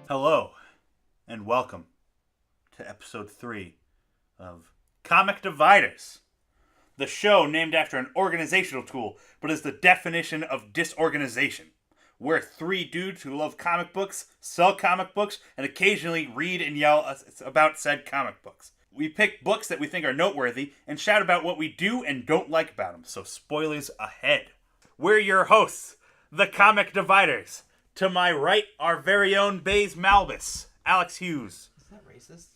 Hello, and welcome to episode 3 of Comic Dividers, the show named after an organizational tool, but is the definition of disorganization. We're 3 dudes who love comic books, sell comic books, and occasionally read and yell about said comic books. We pick books that we think are noteworthy and shout about what we do and don't like about them, so spoilers ahead. We're your hosts, the Comic Dividers. To my right, our very own Baze Malbus, Alex Hughes. Is that racist?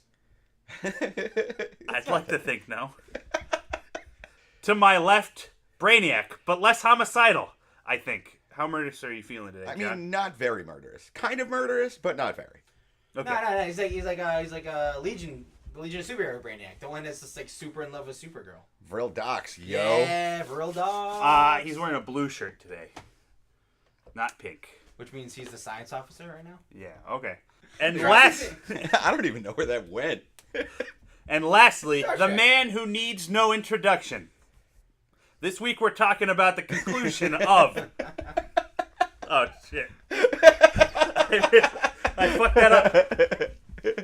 I'd like to think no. To my left, Brainiac, but less homicidal, I think. How murderous are you feeling today, John? I mean, not very murderous. Kind of murderous, but not very. Okay. No. He's like a Legion of Superhero Brainiac, the one that's just like super in love with Supergirl. Vril Dox, yo. Yeah, Vril Dox. He's wearing a blue shirt today, not pink. Which means he's the science officer right now. Yeah. Okay. And I don't even know where that went. And lastly, Star the Trek. man who needs no introduction. This week we're talking about the conclusion of. Oh shit! I fucked that up.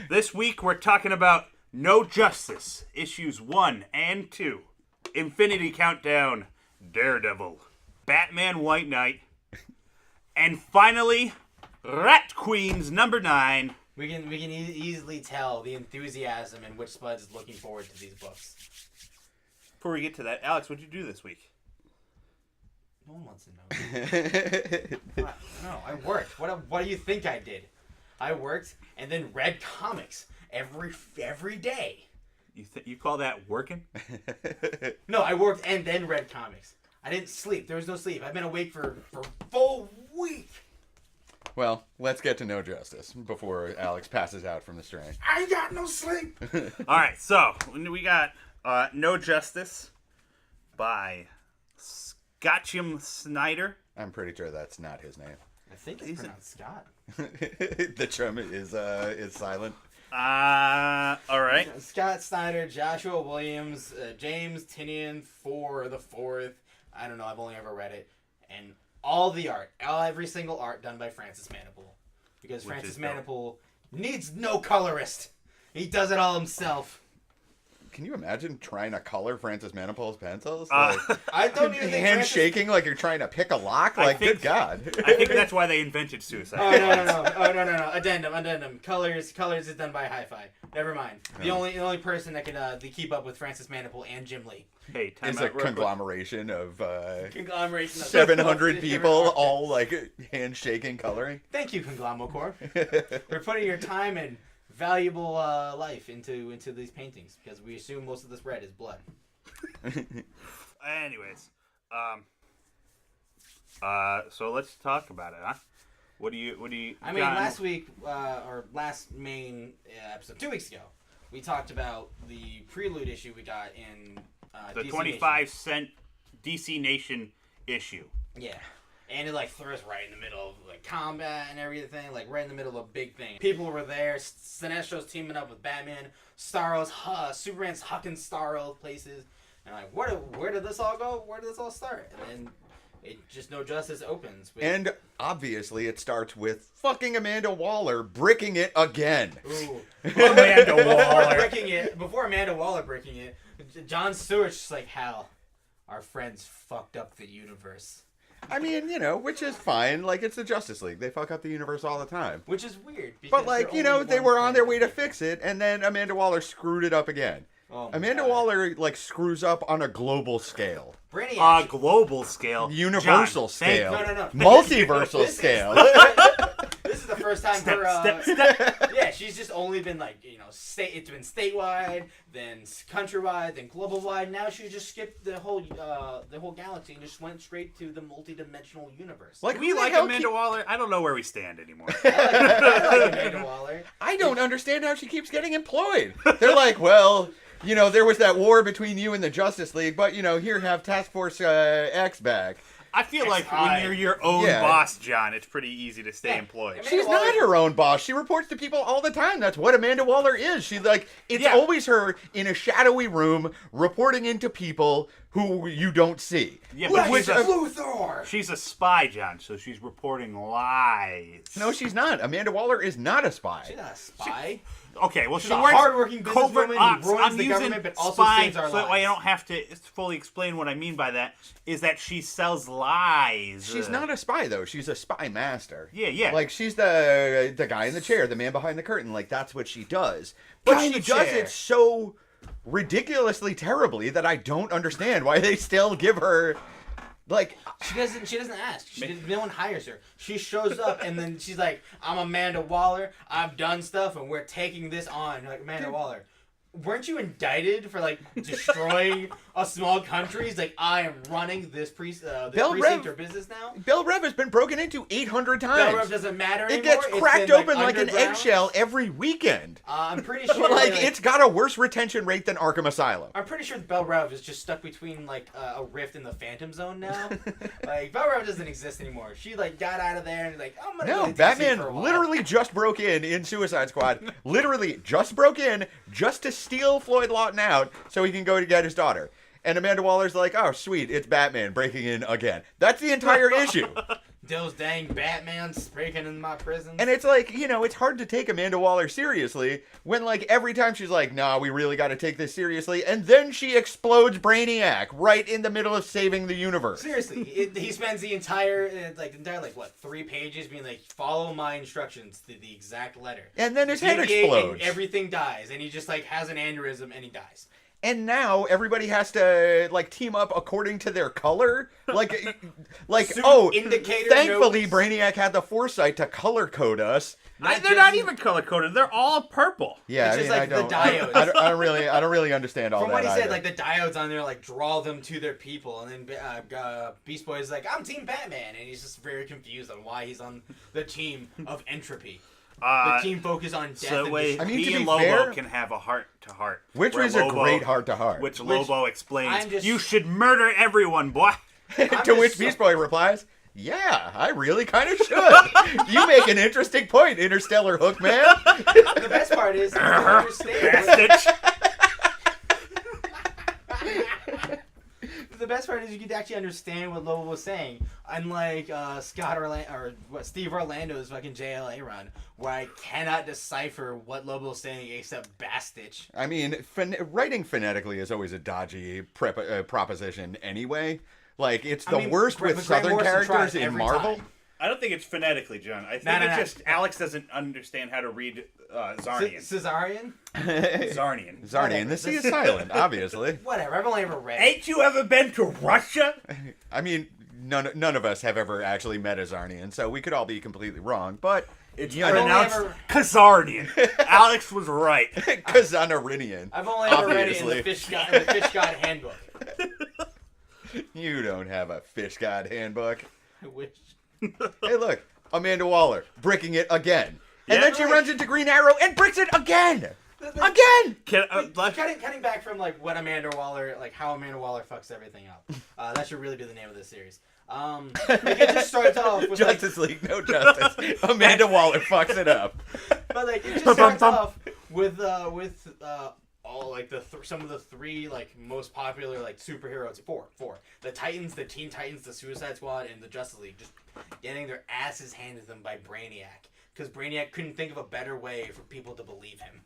This week we're talking about No Justice, issues 1 and 2, Infinity Countdown, Daredevil, Batman White Knight, and finally, Rat Queens number 9. We can easily tell the enthusiasm in which Spud's is looking forward to these books. Before we get to that, Alex, what'd you do this week? No one wants to know. No, I worked. What do you think I did? I worked and then read comics every day. You call that working? No, I worked and then read comics. I didn't sleep. There was no sleep. I've been awake for a full week. Well, let's get to No Justice before Alex passes out from the strain. I ain't got no sleep. All right, so we got No Justice by Scotchum Snyder. I'm pretty sure that's not his name. I think it's pronounced Scott. The trum is silent. All right. Scott Snyder, Joshua Williams, James Tynion for the 4th. I don't know. I've only ever read it. And all the art, every single art done by Francis Manapul. Because Which Francis is dope. Manapul needs no colorist. He does it all himself. Can you imagine trying to color Francis Manapul's pencils? Uh, I don't even think Hand Francis... shaking like you're trying to pick a lock? Like, think- good God. I think that's why they invented suicide. Oh, no. Addendum. Colors is done by Hi-Fi. Never mind. The only person that can keep up with Francis Manapul and Jim Lee. Hey, time It's out a real quick. conglomeration of Conglomeration of 700 people, different all like hand shaking coloring. Thank you, Conglomocorp, for putting your time and valuable life into these paintings, because we assume most of this red is blood. Anyways, so let's talk about it, huh? What do you? I mean, John, last week, or last main episode, 2 weeks ago, we talked about the prelude issue we got in the DC 25-cent DC Nation issue. Nation. Yeah. And it like throws right in the middle of like combat and everything, like right in the middle of a big thing. People were there. Sinestro's teaming up with Batman. Starro's, Superman's hucking Starro places. And like, where did this all go? Where did this all start? And then it just No Justice opens. With, And obviously it starts with fucking Amanda Waller bricking it again. ooh. Amanda Waller. Before Amanda Waller breaking it, John Stewart's just like, Hal, our friends fucked up the universe. I mean, you know, which is fine. Like, it's the Justice League. They fuck up the universe all the time. Which is weird. But, like, you know, they were on their way to fix it, and then Amanda Waller screwed it up again. Oh my Amanda God. Waller, like, screws up on a global scale. Brainiac. Global scale. Universal John, thank- scale. No. Multiversal This is- scale. This is the first time Step, her. step. Yeah, she's just only been like, you know, it's been statewide, then countrywide, then global wide. Now she just skipped the whole galaxy and just went straight to the multi-dimensional universe. Like, We who the like hell Amanda Waller. I don't know where we stand anymore. I like Amanda Waller. I don't understand how she keeps getting employed. They're like, well, you know, there was that war between you and the Justice League, but, you know, here, have Task Force X back. I feel like XI. when you're your own Yeah. boss, John, it's pretty easy to stay Yeah. employed. I mean- She's not her own boss. She reports to people all the time. That's what Amanda Waller is. She's like, it's Yeah. always her in a shadowy room reporting into people who you don't see. Yeah, Lex but she's a, Luthor! she's a spy, John, so she's reporting lies. No, she's not. Amanda Waller is not a spy. She's not a spy. Okay, well, She's she a works hardworking covert businesswoman who ops. ruins I'm the using government, but also spy, saves our so that way I lives. don't have to fully explain what I mean by that. Is that she sells lies? She's not a spy though. She's a spy master. Yeah. Like she's the guy in the chair, the man behind the curtain. Like that's what she does. But Guy in she the does chair. it so ridiculously terribly that I don't understand why they still give her like She doesn't ask. No one hires her. She shows up and then she's like, I'm Amanda Waller. I've done stuff and we're taking this on. You're like, Amanda Waller, weren't you indicted for like destroying a small country? He's like, I am running this Bell precinct Rev- or business now. Bell Rev has been broken into 800 Bell times. Rev doesn't matter It anymore. gets It's cracked been, open like an underground. eggshell every weekend. I'm pretty sure. Like it's got a worse retention rate than Arkham Asylum. I'm pretty sure Bell Rev is just stuck between like a rift in the Phantom Zone now. Like Bell Rev doesn't exist anymore. She like got out of there and like I'm gonna go No, to DC Batman for a while. literally just broke in Suicide Squad. Literally just broke in just to steal Floyd Lawton out so he can go to get his daughter. And Amanda Waller's like, oh, sweet, it's Batman breaking in again. That's the entire issue. Those dang Batmans breaking in my prison. And it's like, you know, it's hard to take Amanda Waller seriously when, like, every time she's like, nah, we really got to take this seriously. And then she explodes Brainiac right in the middle of saving the universe. Seriously, he spends the entire 3 pages being like, follow my instructions to the exact letter. And then his head Deviate explodes. and everything dies, and he just like has an aneurysm and he dies. And now everybody has to like team up according to their color. Like Suit oh, indicator thankfully notes. Brainiac had the foresight to color code us. They're not even color coded. They're all purple. Yeah, It's I just mean, like I the don't, diodes. I don't really understand all From that. what he said, either. like the diodes on there like draw them to their people, and then Beast Boy is like, I'm Team Batman, and he's just very confused on why he's on the team of entropy. The team focus on death. So and wait, I mean, he to and be Lobo fair- can have a heart to heart, which where was a Lobo- great heart to heart. Which Lobo explains, I'm just- you should murder everyone, boy. To just which so- Beast Boy replies, "Yeah, I really kind of should. You make an interesting point, Interstellar Hook Man." The best part is you don't understand. Bastard. The best part is you could actually understand what Lobo was saying, unlike Steve Orlando's fucking JLA run, where I cannot decipher what Lobo's saying except Bastich. I mean, writing phonetically is always a dodgy proposition anyway. Like, it's the worst with Grant Southern Morrison characters tries in every Marvel. time. I don't think it's phonetically, John. I think No, it's no. just Alex doesn't understand how to read Zarnian. Caesarian? Zarnian. Zarnian, the C is silent, obviously. Whatever, I've only ever read. Ain't you ever been to Russia? I mean, none of us have ever actually met a Zarnian, so we could all be completely wrong, but It's you know, pronounced Khazarnian. Alex was right. Kazanarinian. I've only ever read it in Obviously. the Fish God Handbook. You don't have a Fish God handbook. I wish. Hey, look, Amanda Waller bricking it again. And Yeah, then she like- runs into Green Arrow and bricks it again! Again! Cutting back from like what Amanda Waller, like how Amanda Waller fucks everything up. That should really be the name of this series. Like it just starts off with like, Justice League, no justice. Amanda Waller fucks it up. but like it just starts off with all like some of the 3 like most popular like superheroes. Four. The Titans, the Teen Titans, the Suicide Squad, and the Justice League just getting their asses handed to them by Brainiac because Brainiac couldn't think of a better way for people to believe him.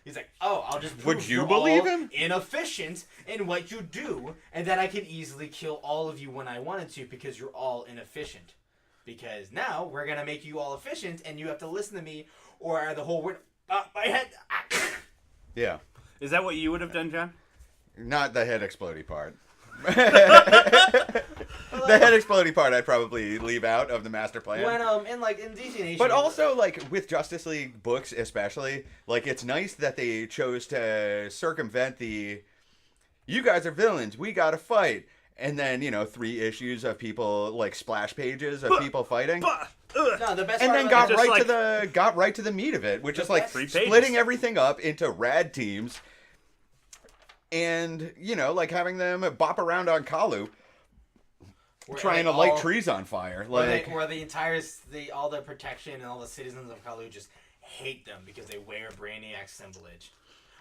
He's like, oh, I'll just prove Would you you're believe all him? inefficient in what you do, and that I can easily kill all of you when I wanted to because you're all inefficient. Because now we're gonna make you all efficient, and you have to listen to me, or the whole word. My head. Yeah. Is that what you would have done, John? Not the head explodey part. The head explodey part I'd probably leave out of the master plan. When in DC Nation. But also, like, with Justice League books especially, like, it's nice that they chose to circumvent the, you guys are villains, we gotta fight. And then, 3 issues of people, like, splash pages of people fighting. no, the best And part then about got right to the meat of it, which is like best- 3 pages. splitting everything up into rad teams. and like having them bop around on Kalu, Where trying they to light all- trees on fire. where the entire all the protection and all the citizens of Kalu just hate them because they wear Brainiac symbolage.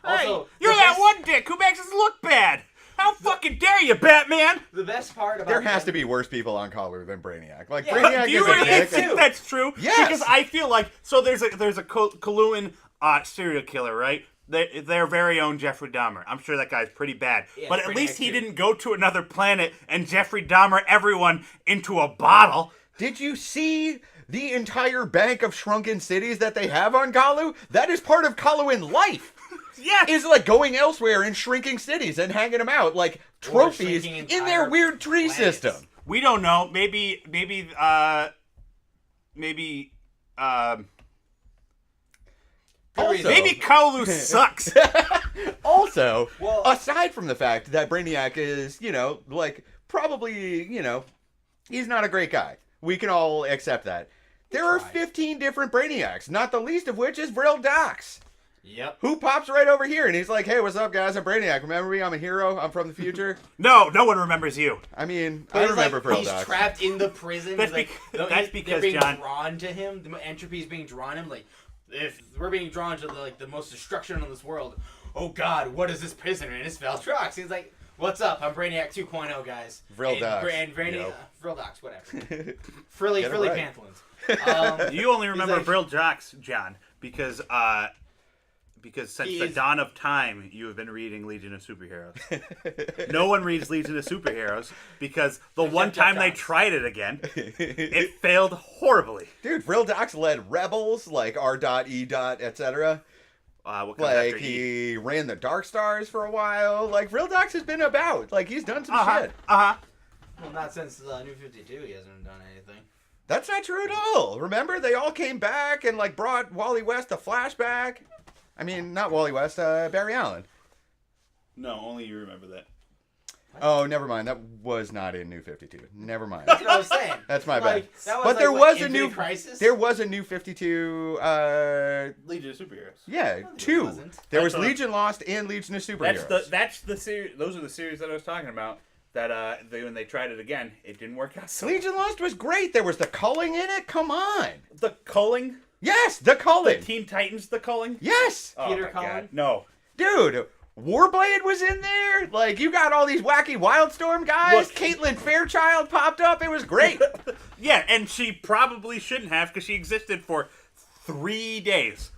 Also, you're the that best- one dick who makes us look bad. How fucking dare you, Batman? The best part about there has them- to be worse people on Kalu than Brainiac. Like Yeah. Brainiac Do you is a really dick. think that's true? Yes. Because I feel like there's a Kaluan serial killer, right? Their very own Jeffrey Dahmer. I'm sure that guy's pretty bad. Yeah, but at Brainiac least he too. didn't go to another planet and Jeffrey Dahmer everyone into a bottle. Did you see the entire bank of shrunken cities that they have on Kalu? That is part of Kaluan life. Yes. Is like going elsewhere in shrinking cities and hanging them out like trophies shrinking in their entire weird tree planets. system. We don't know. Maybe Also, maybe Kalu sucks. also, Well- aside from the fact that Brainiac is, like probably, he's not a great guy. We can all accept that. There are tried. 15 different Brainiacs, not the least of which is Vril Dox, Yep. who pops right over here and he's like, "Hey, what's up, guys? I'm Brainiac. Remember me? I'm a hero. I'm from the future." No one remembers you. I mean, But I it's remember like, Vril he's Dox. trapped in the prison. That's He's bec- that's they're because, being John- drawn to him. The entropy is being drawn to him. Like, if we're being drawn to the most destruction in this world, oh God, what is this prisoner? And it's Veldrox. He's like, "What's up? I'm Brainiac 2.0, guys." Vril Dox. And Brainiac, Yep. Vril Dox, whatever. Frilly Get it right. Pantaloons. You only remember like- Vril Dox, John, because since He the is- dawn of time, you have been reading Legion of Superheroes. No one reads Legion of Superheroes because the one Jeff time they Johns. tried it again, it failed horribly. Dude, Vril Dox led rebels like R.E. etc. What comes Like after E? he ran the Dark Stars for a while. Like Vril Dox has been about. Like he's done some shit. Well, not since New 52. He hasn't done anything. That's not true at all. Remember, they all came back and like brought Wally West a flashback. I mean, not Wally West, Barry Allen. No, only you remember that. Oh, never mind. That was not in New 52. Never mind. That's what I was saying. That's my Like, bad. that was But like, there what, was a Infinite new Crisis. There was a New 52. Legion of Superheroes. Yeah, there two. wasn't. There was That's what- Legion Lost and Legion of Superheroes. That's the series. Those are the series that I was talking about. That when they tried it again, it didn't work out. So Legion Lost was great. There was the culling in it. Come on. the culling, Yes, the culling. Teen Titans, the culling. Yes, Oh Peter my Cullen? God. No. dude. Warblade was in there. Like you got all these wacky Wildstorm guys. Look. Caitlin Fairchild popped up. It was great. Yeah, and she probably shouldn't have because she existed for 3 days.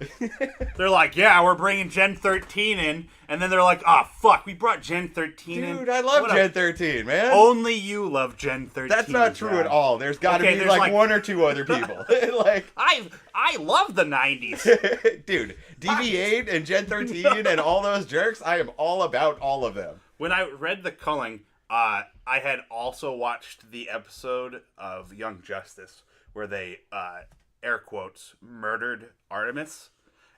They're like, yeah, we're bringing Gen 13 in, and then they're like, oh fuck, we brought Gen 13 in. Dude, I love What a- Gen 13. Man. Only you love Gen 13. That's not true John. at all. There's got to Okay, be there's like like- one or two other people. Like, I love the 90s. dude, DV8 and Gen 13 and all those jerks, I am all about all of them. When I read the culling, I had also watched the episode of Young Justice where they air quotes murdered Artemis,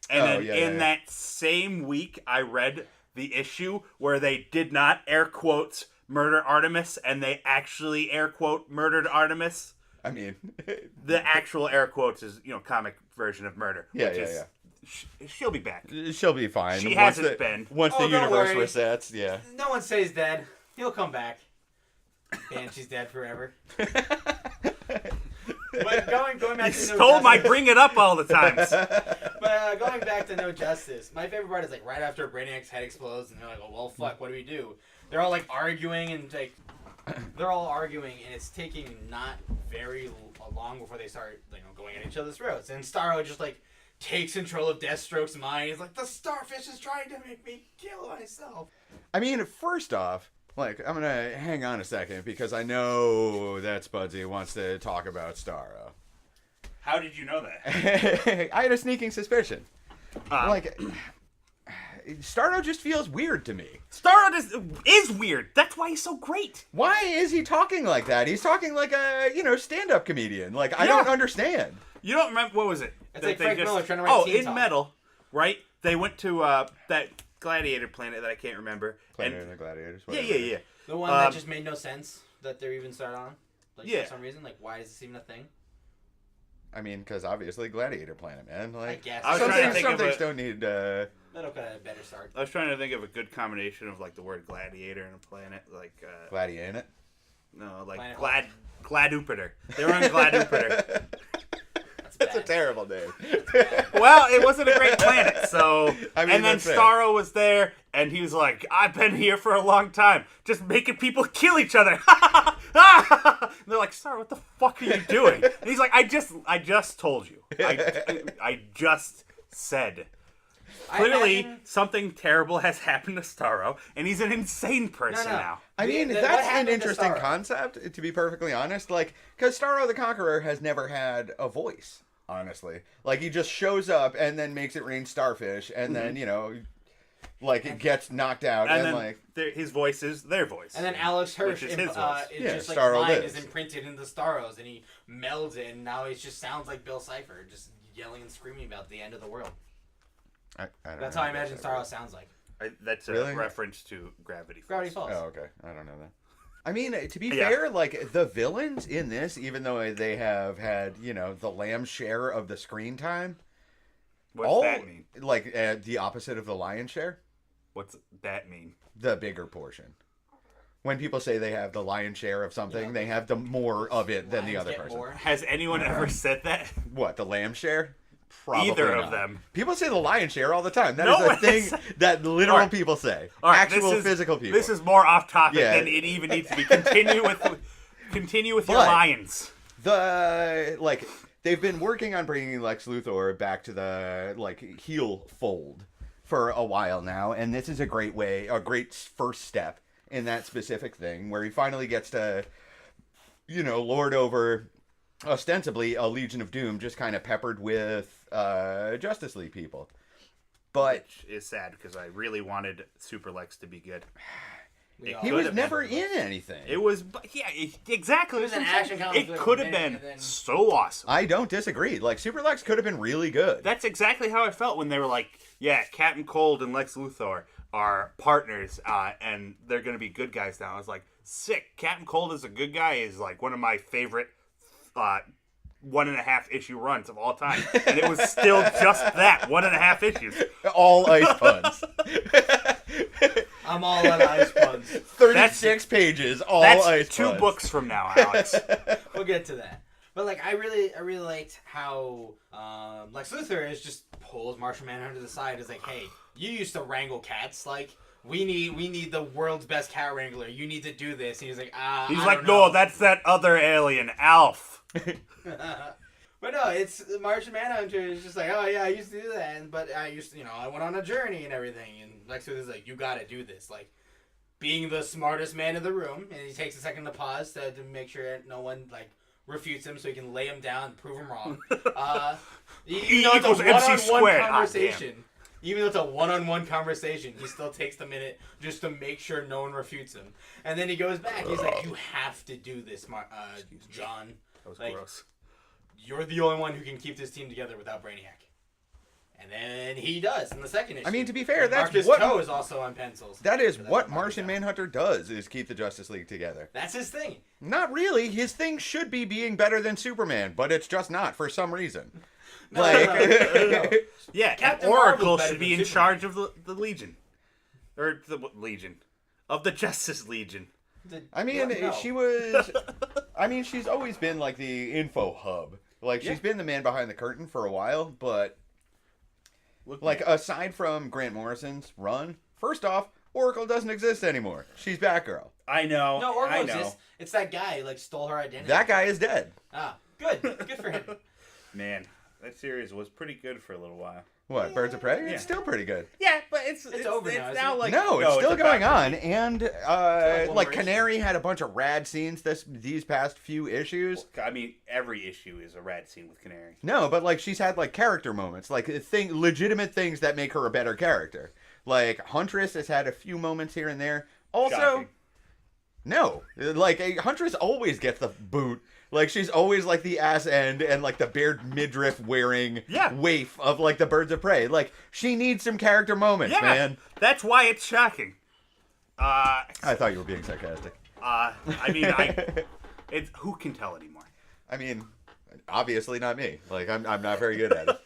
and Oh, then yeah, in yeah. that same week I read the issue where they did not air quotes murder Artemis and they actually air quote murdered Artemis. I mean, The actual air quotes is comic version of murder. Yeah, which yeah, is, she'll be back. she'll be fine. She once hasn't the, been. Once Oh, the don't universe worry. resets, yeah. No one says dead. He'll come back. And she's dead forever. But going back You to No stole my Justice- bring it up all the times. But going back to No Justice, my favorite part is like right after Brainiac's head explodes, and they're like, "Oh well, fuck, what do we do?" They're all like arguing and like they're all arguing, and it's taking not very long before they start going at each other's throats. And Starro just like takes control of Deathstroke's mind. He's like, "The starfish is trying to make me kill myself." I mean, first off, like, I'm going to hang on a second because I know that Spudsy wants to talk about Starro. How did you know that? I had a sneaking suspicion. Uh, Like, Starro just feels weird to me. Starro is weird. That's why he's so great. Why is he talking like that? He's talking like a, stand-up comedian. Like, I Yeah. don't understand. You don't remember what was it? It's That like they Frank Miller trying to write Teen in Talk. Metal, right? They went to that gladiator planet that I can't remember. Planet and, of the Gladiators. yeah, whatever. yeah. The one that Um, just made no sense that they're even started on. Like Yeah. for some reason, like why is this even a thing? I mean, because obviously Gladiator Planet, man. Like, I guess. I was some trying to things, think some of things a- don't need. That'll get a better start. I was trying to think of a good combination of like the word gladiator and a planet, like Gladiator. no, like Planet Gladupiter. They were on Gladupiter. That's a bad. terrible name. Well, it wasn't a great planet, so I mean, and then that's fair. Starro was there, and he was like, "I've been here for a long time, just making people kill each other." And they're like, "Starro, what the fuck are you doing?" And he's like, "I just told you. I just said." I Clearly, imagine- something terrible has happened to Starro, and he's an insane person No. now. I mean, What that's an happened to interesting Starro? concept, to be perfectly honest. Like, because Starro the Conqueror has never had a voice, honestly. Like, he just shows up and then makes it rain starfish, and then, like, it gets knocked out, And and, then like... his voice is their voice. And then Alex Hirsch, Which is his voice. Yeah, just like Starro line lives. is imprinted into Starros, and he melds it, and now it just sounds like Bill Cipher, just yelling and screaming about the end of the world. I don't That's know how I what imagine that Starro is. sounds like. That's a Really? reference to Gravity Falls. Gravity Falls. Oh, okay. I don't know that. I mean, to be Yeah. fair, like, the villains in this, even though they have had, the lamb's share of the screen time, What's that mean? like, the opposite of the lion's share, What's that mean? the bigger portion. When people say they have the lion's share of something, Yeah. they have the more of it than the Lions other get person. more. Has anyone ever said that? What, the lamb share? Probably Either not. of them. People say the lion's share all the time. That No, is a thing it's- that literal Alright. people say. All right, Actual this is- physical people. This is more off topic Yeah. than it even needs to be. Continue with your But- lions. They've been working on bringing Lex Luthor back to the heel fold for a while now, and this is a great first step in that specific thing where he finally gets to lord over ostensibly a Legion of Doom, just kind of peppered with Justice League people. But Which is sad because I really wanted Super Lex to be good. We all- he could was have never been. in anything. It was, exactly. It was an that's what I'm action saying. comic It book could have minute, been and then- so awesome. I don't disagree. Like, Super Lex could have been really good. That's exactly how I felt when they were like, "Yeah, Captain Cold and Lex Luthor are partners, and they're gonna be good guys now." I was like, "Sick!" Captain Cold as a good guy is like one of my favorite 1.5 issue runs of all time, and it was still just that 1.5 issues. All ice puns. I'm all on ice puns. 36 pages, all That's ice 2 puns. books from now, Alex. We'll get to that. But like, I really liked how Lex Luthor is just pulls Martian Manhunter to the side. Is like, hey, you used to wrangle cats. Like, we need the world's best cat wrangler. You need to do this. And he's like, He's I like, don't "No, know." that's that other alien, Alf." But no, it's Martian Manhunter is just like, oh yeah, I used to do that, but I used to, I went on a journey and everything. And Lex Luthor's like, you gotta do this, like, being the smartest man in the room, and he takes a second to pause to make sure no one like refutes him, so he can lay him down and prove him wrong. Even though it's a equals MC one-on-one squared. Ah, conversation, even though it's a one-on-one conversation, he still takes the minute just to make sure no one refutes him. And then he goes back. He's like, you have to do this, John. That was Like, gross. You're the only one who can keep this team together without Brainiac. And then he does in the second issue. I mean, to be fair, And that's Marcus what- Toe is also on pencils. That is So what Marcus Martian Toe. Manhunter does, is keep the Justice League together. That's his thing. Not really. His thing should be being better than Superman, but it's just not for some reason. No, Like, no. Yeah, and Captain Oracle Marvel's better should be than in Superman. charge of the Legion. Or the Legion. Of the Justice Legion. I mean, No. she was... I mean, she's always been, like, the info hub. Like, she's been the man behind the curtain for a while, but... Look, Like, aside from Grant Morrison's run, first off, Oracle doesn't exist anymore. She's Batgirl. I know. No, I Oracle know. exists. It's that guy who, like, stole her identity. That guy is dead. Ah, good. Good for him. Man, that series was pretty good for a little while. What, Birds of Prey? Yeah. It's still pretty good. Yeah, but it's over now, isn't it? like No, it's still going about- on, and one like more Canary had a bunch of rad scenes these past few issues. I mean, every issue is a rad scene with Canary. No, but like she's had like character moments, like legitimate things that make her a better character. Like Huntress has had a few moments here and there. Also, Shocking. no, like Huntress always gets the boot. Like she's always like the ass end and like the bared midriff wearing waif of like the Birds of Prey. Like she needs some character moments, Yeah, man. that's why it's shocking. I thought you were being sarcastic. I mean, it's who can tell anymore. I mean, obviously not me. Like I'm not very good at it.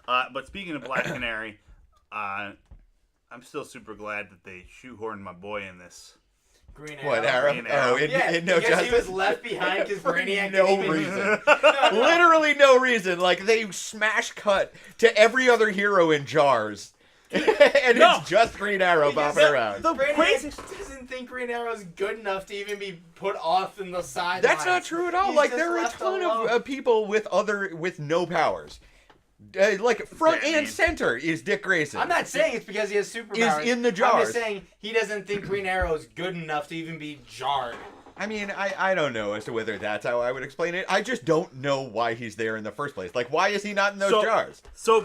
But speaking of Black Canary, I'm still super glad that they shoehorned my boy in this. Green Arrow. What, Arrow? Green Arrow. Oh, in No because Justice? he was left behind because For Brainiac no didn't even... reason. No. Literally no reason. Like, they smash cut to every other hero in jars. And No. it's just Green Arrow bopping Because around. the Brainiac crazy- doesn't think Green Arrow's good enough to even be put off in the sidelines. That's not true at all. He's Like, just there are a left ton alone. of people with no powers. Like, front Batman. and center is Dick Grayson. I'm not saying it's because he has superpowers. Is in the I'm jars. just saying he doesn't think Green Arrow is good enough to even be jarred. I mean, I don't know as to whether that's how I would explain it. I just don't know why he's there in the first place. Like, why is he not in those jars? So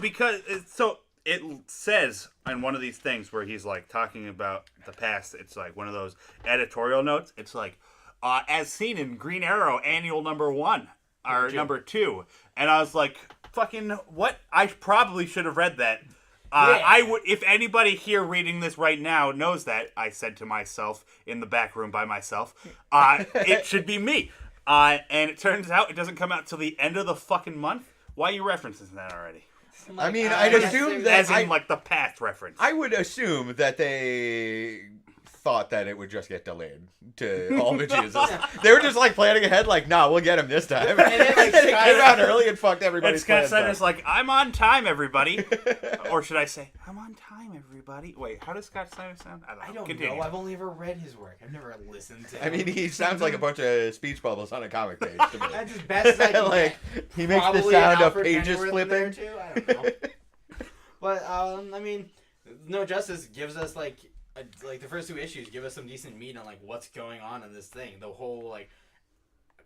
it says on one of these things where he's like talking about the past. It's like one of those editorial notes. It's like, as seen in Green Arrow Annual #1 or #2, and I was like, fucking what? I probably should have read that. Yeah. I would, if anybody here reading this right now knows that, I said to myself in the back room by myself, it should be me. And it turns out it doesn't come out till the end of the fucking month. Why are you referencing that already? I mean, I I'd guess assume they- that As in, like, the past reference. I would assume that they thought that it would just get delayed to all the Jesus. They were just like planning ahead, like, nah, we'll get him this time. And then, like, then it came Scott- out early and fucked everybody's Scott plans Snyder's up. like, I'm on time, everybody. Or should I say, I'm on time, everybody? Wait, how does Scott Snyder sound? I don't Continue. know. I've only ever read his work. I've never listened to him. I mean, he sounds like a bunch of speech bubbles on a comic page to me. That's as best as I can Like, get. he makes the Probably sound an of Alfred pages Pennyworth in there, flipping. too. I don't know. But I mean, No Justice gives us like the first two issues give us some decent meat on like what's going on in this thing. The whole like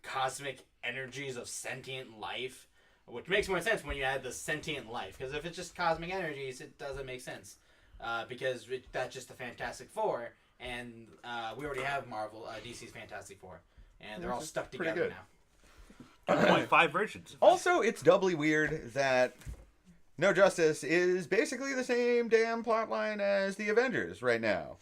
cosmic energies of sentient life, which makes more sense when you add the sentient life. Because if it's just cosmic energies, it doesn't make sense. Because that's just the Fantastic Four, and we already have DC's Fantastic Four, and they're all stuck pretty together good. now. 2.5 versions. Also, it's doubly weird that No Justice is basically the same damn plotline as the Avengers right now.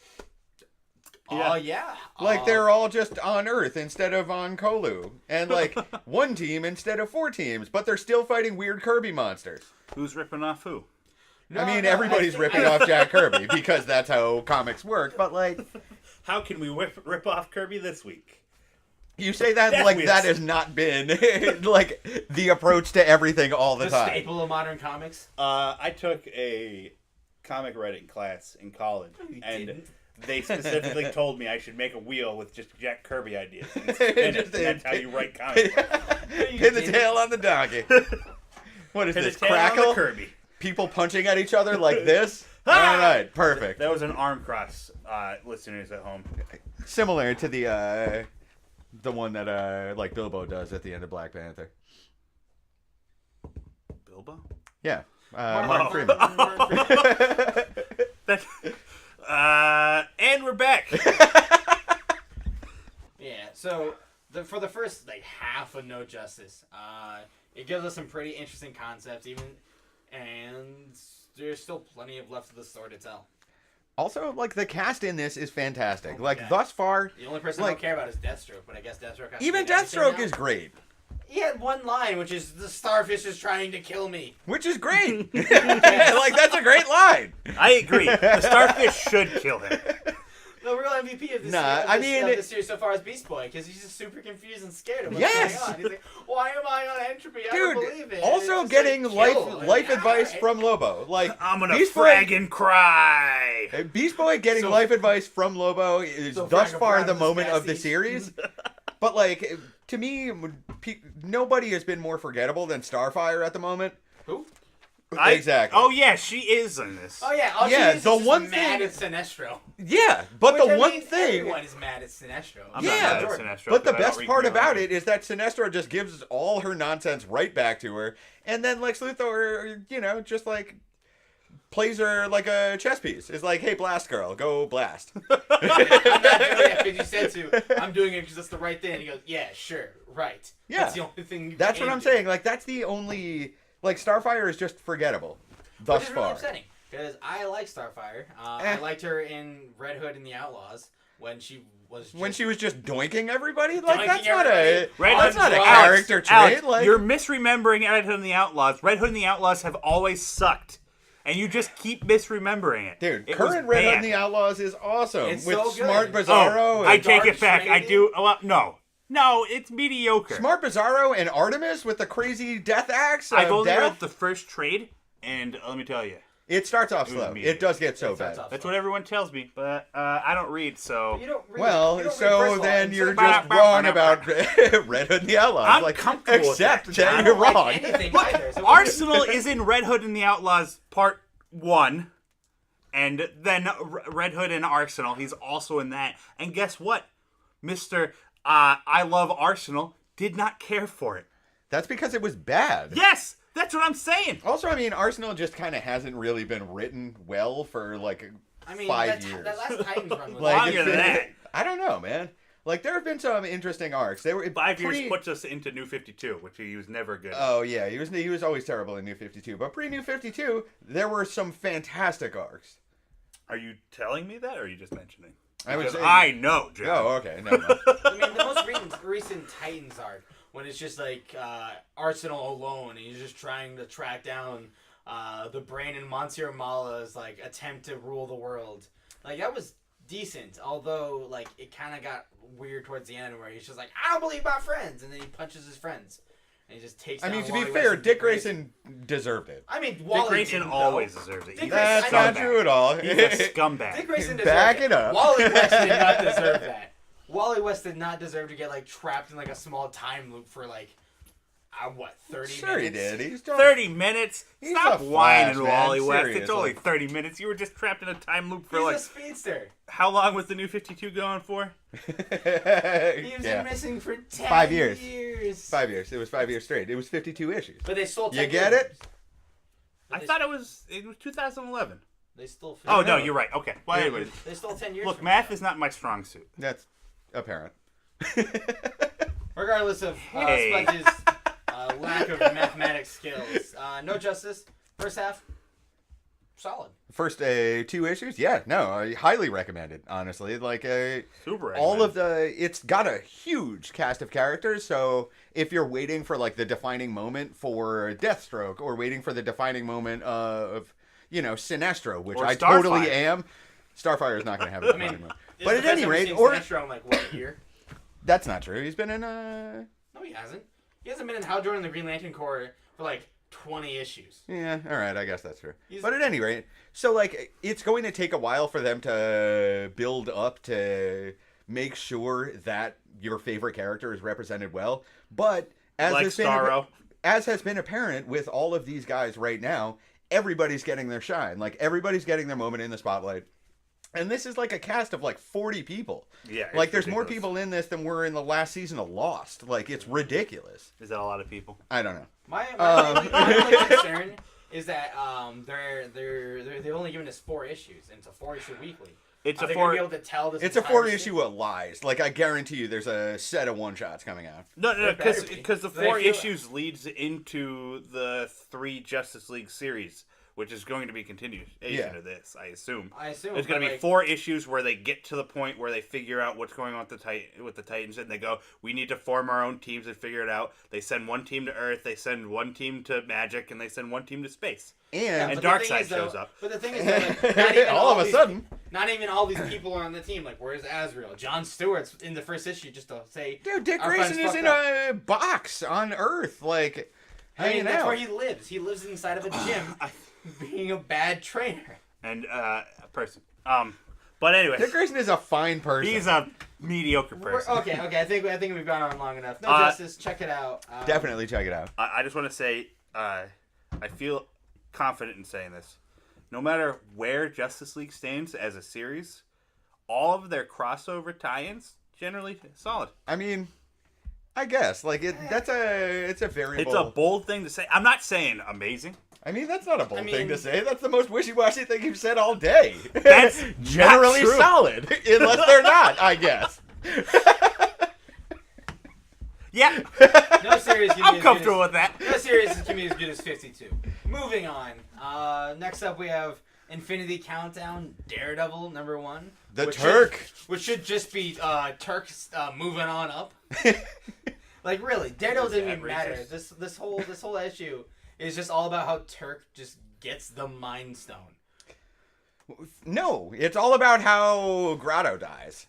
Oh yeah. Like, they're all just on Earth instead of on Kolu. And, like, one team instead of 4 teams. But they're still fighting weird Kirby monsters. Who's ripping off who? I mean, everybody's ripping off Jack Kirby because that's how comics work. But, like, How can we rip off Kirby this week? you say that Death like Wish. that has not been, like, the approach to everything all the The time. staple of modern comics. I took a comic writing class in college, and didn't. they specifically told me I should make a wheel with just Jack Kirby ideas. And spin it, Just and that's how you write comics. Pin the tail on the donkey. What is Pin the this, tail on the Crackle? Kirby. People punching at each other like this? All right, perfect. That was an arm cross, listeners at home. Similar to the one that like Bilbo does at the end of Black Panther. Bilbo? Yeah, Oh. Martin Freeman. That, and we're back. Yeah, so for the first like half of No Justice, it gives us some pretty interesting concepts, and there's still plenty of left of the story to tell. Also, like, the cast in this is fantastic. Oh, Like, yeah. thus far, The only person I Like- don't care about is Deathstroke, but I guess Deathstroke has to even be in everything Deathstroke now. is great. He had one line, which is the starfish is trying to kill me. Which is great. Like, that's a great line. I agree. The starfish should kill him. The real MVP of this, Nah, of I this, mean, of it- this series so far is Beast Boy, because he's just super confused and scared of what's Yes! going on. He's like, why am I on entropy? I don't believe Dude, it. also And it's just getting like, kill. life Like, advice alright. from Lobo. Like, I'm gonna Beast frag Boy, and cry. Beast Boy getting So- life advice from Lobo is So thus frag far and the frag moment was of the Bessie. series. But, like, to me, nobody has been more forgettable than Starfire at the moment. Who? Exactly. Oh yeah, she is in this. Oh yeah, all Yeah, she is the just one mad thing- at Sinestro. Yeah, but Which, the I one mean, thing... everyone is mad at Sinestro. I'm Yeah, not mad at Jordan. Sinestro, But the I don't best read part Green about Lantern. it is that Sinestro just gives all her nonsense right back to her, and then Lex Luthor, you know, just like plays her like a chess piece. Is like, hey, blast girl, go blast. I'm not doing it because you said to. I'm doing it because that's the right thing. And he goes, yeah, sure, right. Yeah. That's the only thing you That's can what I'm do. saying. Like, that's the only, like, Starfire is just forgettable thus Which is really far. upsetting because I like Starfire. Eh. I liked her in Red Hood and the Outlaws when she was. When just- she was just doinking everybody, like Doinking that's not a everybody. Red that's Hood- not a Alex, character trait. Alex, like you're misremembering Red Hood and the Outlaws. Red Hood and the Outlaws have always sucked. and you just keep misremembering it. Dude, It was current Red Hood bad. and the Outlaws is awesome. It's with so good. Smart Oh, Bizarro. I and take Dark it back. I Trinity? do. Well, no, it's mediocre. Smart Bizarro and Artemis with the crazy death axe. I've only death. read the first trade, and let me tell you, It starts off It was slow. mediocre. It does get so It starts bad. off that's slow. what everyone tells me. But I don't read, so You don't read, Well, you don't read so first of all, then and you're second- just wrong about Red Hood and the Outlaws. I'm like, comfortable with accept that. that I you're don't like wrong. anything either. So Arsenal is in Red Hood and the Outlaws Part 1, and then Red Hood and Arsenal. He's also in that. And guess what? Mr. I Love Arsenal did not care for it. That's because it was bad. Yes! That's what I'm saying. Also, I mean, Arsenal just kind of hasn't really been written well for like I mean, 5 that, years. that last Titans run was Like, Longer it's than been- that. I don't know, man. Like there have been some interesting arcs. They were 5 pre- years puts us into New 52, which he was never good at. Oh yeah, he was always terrible in New 52. But pre New 52, there were some fantastic arcs. Are you telling me that, or are you just mentioning? I would Because say- I know, John. Oh, okay, never mind. I mean, the most recent Titans arc, when it's just like Arsenal alone, and he's just trying to track down the brain in Monsieur Mala's like attempt to rule the world. Like that was decent, although like it kind of got weird towards the end where he's just like, I don't believe my friends, and then he punches his friends, and he just takes. I mean, down to be Wally fair, West and Dick Grayson deserved it. I mean, Dick Wally Grayson didn't, always though. deserves it. Dick He's Grayson- That's a not scumbag. true at all. He's a scumbag. Dick Grayson deserved Back it up. Wally West did not deserve that. Wally West did not deserve to get like trapped in like a small time loop for like, 30 Sure he minutes? did. He's just 30 minutes? He's Stop a whining, Flash, man. Wally West. It's Seriously. only 30 minutes. You were just trapped in a time loop for He's like... a speedster. How long was the New 52 going for? He was yeah. missing for 10 5 years. 5 years. It was 5 years straight. It was 52 issues. But they stole 10 You get years. it? I thought it was 2011. They stole. Oh, no, know. you're right. Okay. Well, anyways. They stole 10 years. Look, from math is not my strong suit. That's apparent. Regardless of Hey. Spudge's lack of mathematics skills, No Justice first half solid. First 2 issues? Yeah, no, I highly recommend it, honestly. Like, Super. all of it's got a huge cast of characters, so if you're waiting for, like, the defining moment for Deathstroke, or waiting for the defining moment of, Sinestro, which Or I Starfire. totally am, Starfire is not going to have a defining moment. This But is at the first any time we've rate, seen or... Sinestro in, like what, a year? That's not true. He's been in, No, he hasn't. He hasn't been in Hal Jordan and the Green Lantern Corps for like 20 issues. Yeah, all right, I guess that's true. He's- But at any rate, so like it's going to take a while for them to build up to make sure that your favorite character is represented well. But as Like Starro. has been apparent with all of these guys right now, everybody's getting their shine. Like everybody's getting their moment in the spotlight. And this is like a cast of like 40 people. Yeah. Like it's there's more ridiculous. people in this than were in the last season of Lost. Like it's ridiculous. Is that a lot of people? I don't know. My Um, only concern is that they're only giving us 4 issues, and it's a 4-issue weekly. It's Are a they gonna 4... be able to tell this? It's a entire 4-issue of lies. Like I guarantee you, there's a set of one-shots coming out. No, It better be. because the They 4 feel- issues leads into the 3 Justice League series, which is going to be continuation Yeah. of this, I assume. I assume There's going to but, be like, 4 issues where they get to the point where they figure out what's going on with the Titans, and they go, we need to form our own teams and figure it out. They send one team to Earth, they send one team to Magic, and they send one team to space. And but the thing Darkseid is, though- shows up. But the thing is, though, like, not even all of a these- sudden, not even all these people are on the team. Like, where's Azrael? John Stewart's in the first issue just to say, dude, Dick our Grayson friends is in fucked a box on Earth, like I mean, hanging that's out. where he lives. He lives inside of a gym, being a bad trainer. And a person. But anyway, Dick Grayson is a fine person. he's a mediocre person. Okay. I think we've gone on long enough. No Justice. Check it out. Definitely check it out. I just want to say, I feel confident in saying this. No matter where Justice League stands as a series, all of their crossover tie-ins generally solid. I mean, I guess like it's a variable. It's a bold thing to say. I'm not saying amazing. I mean, that's not a bold I thing to mean- say. That's the most wishy-washy thing you've said all day. That's generally not true. solid, unless they're not. I guess. Yeah, No series can be I'm as comfortable good with that. as, no series can be as good as 52. Moving on. Next up we have Infinity Countdown, Daredevil #1. The which Turk. which should just be Turk moving on up. Like really, Daredevil didn't even matter. racist. This whole issue is just all about how Turk just gets the Mind Stone. No, it's all about how Grotto dies.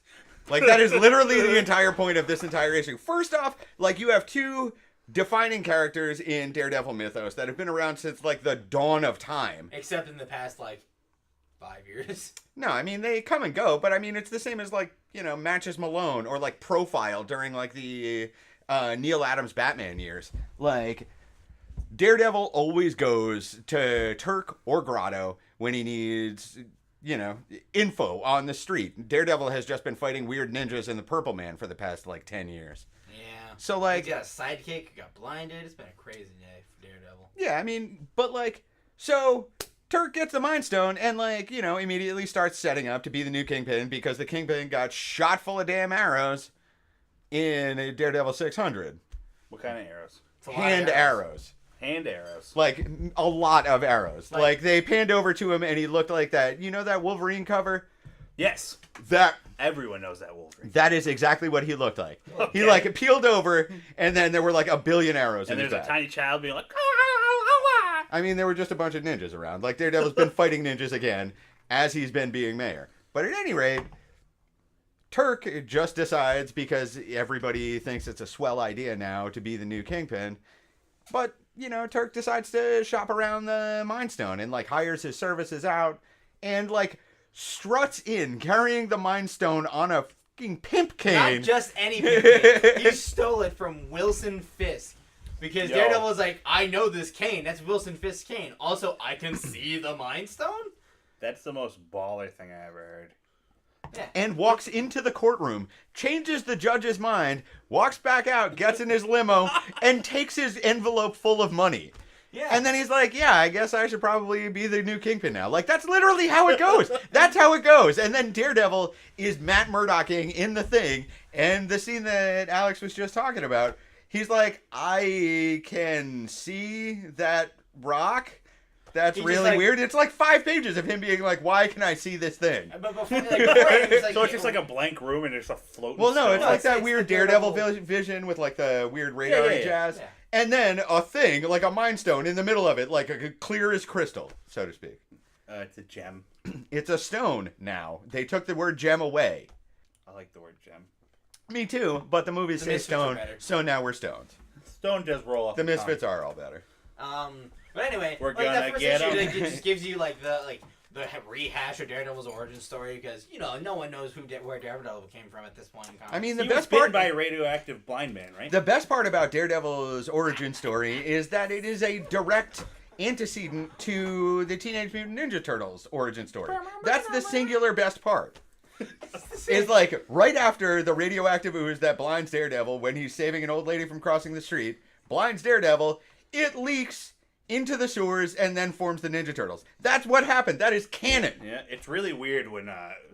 Like, that is literally the entire point of this entire issue. First off, like, you have two defining characters in Daredevil mythos that have been around since, like, the dawn of time. Except in the past, like, 5 years. No, I mean, they come and go, but I mean, it's the same as, like, you know, Matches Malone or, like, Profile during, like, the Neil Adams Batman years. Like, Daredevil always goes to Turk or Grotto when he needs, you know, info on the street. Daredevil has just been fighting weird ninjas in the Purple Man for the past, like, 10 years. Yeah. So, like... He's got a sidekick, got blinded. It's been a crazy day for Daredevil. Yeah, I mean, but, like, so... Turk gets the Mind Stone and, like, you know, immediately starts setting up to be the new Kingpin because the Kingpin got shot full of damn arrows in Daredevil 600. What kind of arrows? Hand arrows. Hand arrows. Like, a lot of arrows. Like, like, they panned over to him and he looked like that. You know that Wolverine cover? Yes. That Everyone knows that Wolverine. That is exactly what he looked like. Okay. He, like, peeled over and then there were, like, a billion arrows And in his there's a back. tiny child being like, I mean, there were just a bunch of ninjas around. Like, Daredevil's been fighting ninjas again as he's been being mayor. But at any rate, Turk just decides, because everybody thinks it's a swell idea now to be the new Kingpin. But, you know, Turk decides to shop around the Mind Stone and, like, hires his services out and, like, struts in carrying the Mind Stone on a fucking pimp cane. Not just any Kingpin. He stole it from Wilson Fisk. Because Daredevil was like, I know this cane. That's Wilson Fisk's cane. Also, I can see the Mind Stone? That's the most baller thing I ever heard. Yeah. And walks into the courtroom, changes the judge's mind, walks back out, gets in his limo, and takes his envelope full of money. Yeah. And then he's like, yeah, I guess I should probably be the new Kingpin now. Like, that's literally how it goes. That's how it goes. And then Daredevil is Matt Murdocking in the thing. And the scene that Alex was just talking about, he's like, I can see that rock. That's really like, weird. It's like 5 pages of him being like, why can I see this thing? But before, he's like, So it's just like a blank room and there's a floating Well, no, it's stone. like that it's weird the Daredevil Daredevil vision with like the weird radar yeah. jazz. Yeah. And then a thing, like a Mind Stone in the middle of it, like a clear as crystal, so to speak. It's a gem. It's a stone now. They took the word gem away. I like the word gem. Me too, but the movie says Misfits are stone, better. so now we're stones. Stone does roll off The tongue. Misfits are all better. But anyway, We're like, that gonna first get issue, 'em. like, it just gives you like the rehash of Daredevil's origin story because you know no one knows where Daredevil came from at this point in comics. I mean, the He was best bitten part by a radioactive blind man, right? The best part about Daredevil's origin story is that it is a direct antecedent to the Teenage Mutant Ninja Turtles origin story. That's the singular best part. Is like right after the radioactive ooze that blinds Daredevil when he's saving an old lady from crossing the street, blinds Daredevil, it leaks into the sewers and then forms the Ninja Turtles. That's what happened. That is canon. Yeah, it's really weird when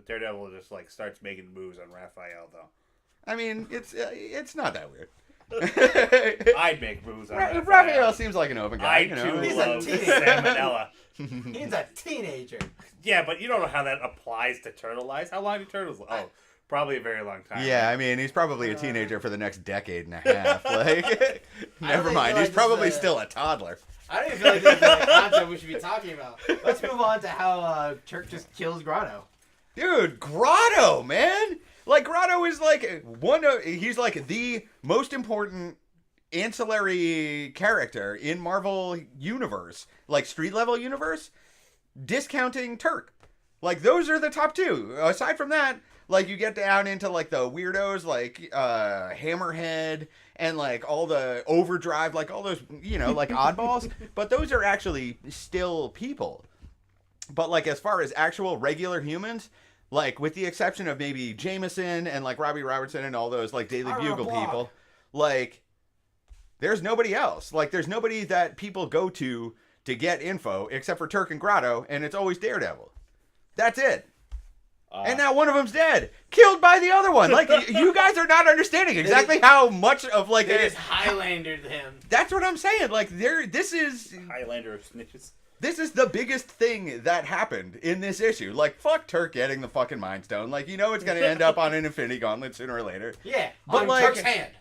Daredevil just like starts making moves on Raphael, though. I mean, it's not that weird. I'd make moves on Raphael. Raphael seems like an open guy. I you know? too He's a love teenager. salmonella. He's a teenager. Yeah, but you don't know how that applies to turtle lives. How long do turtles live? Oh, probably a very long time. Yeah, I mean, he's probably a teenager for the next decade and a half. Like, never even mind. feel He's like probably this is still a toddler. I don't even feel like this is the concept we should be talking about. Let's move on to how Turk just kills Grotto. Dude, Grotto, man! Like, Grotto is like he's like the most important ancillary character in Marvel Universe. Like, street level universe, discounting Turk. Like, those are the top two. Aside from that, like, you get down into, like, the weirdos, like, Hammerhead, and, like, all the Overdrive, like, all those, you know, like, oddballs. But those are actually still people. But, like, as far as actual regular humans, like, with the exception of maybe Jameson and, like, Robbie Robertson and all those, like, Daily Bugle people, like, there's nobody else. Like, there's nobody that people go to get info except for Turk and Grotto, and it's always Daredevil. That's it. And now one of them's dead, killed by the other one. Like, you guys are not understanding exactly how much of like They just Highlandered him. That's what I'm saying. Like, this is Highlander of snitches. this is the biggest thing that happened in this issue. Like, fuck Turk getting the fucking Mind Stone. Like, you know it's gonna end up on an Infinity Gauntlet sooner or later. Yeah, But, on like- Turk's hand.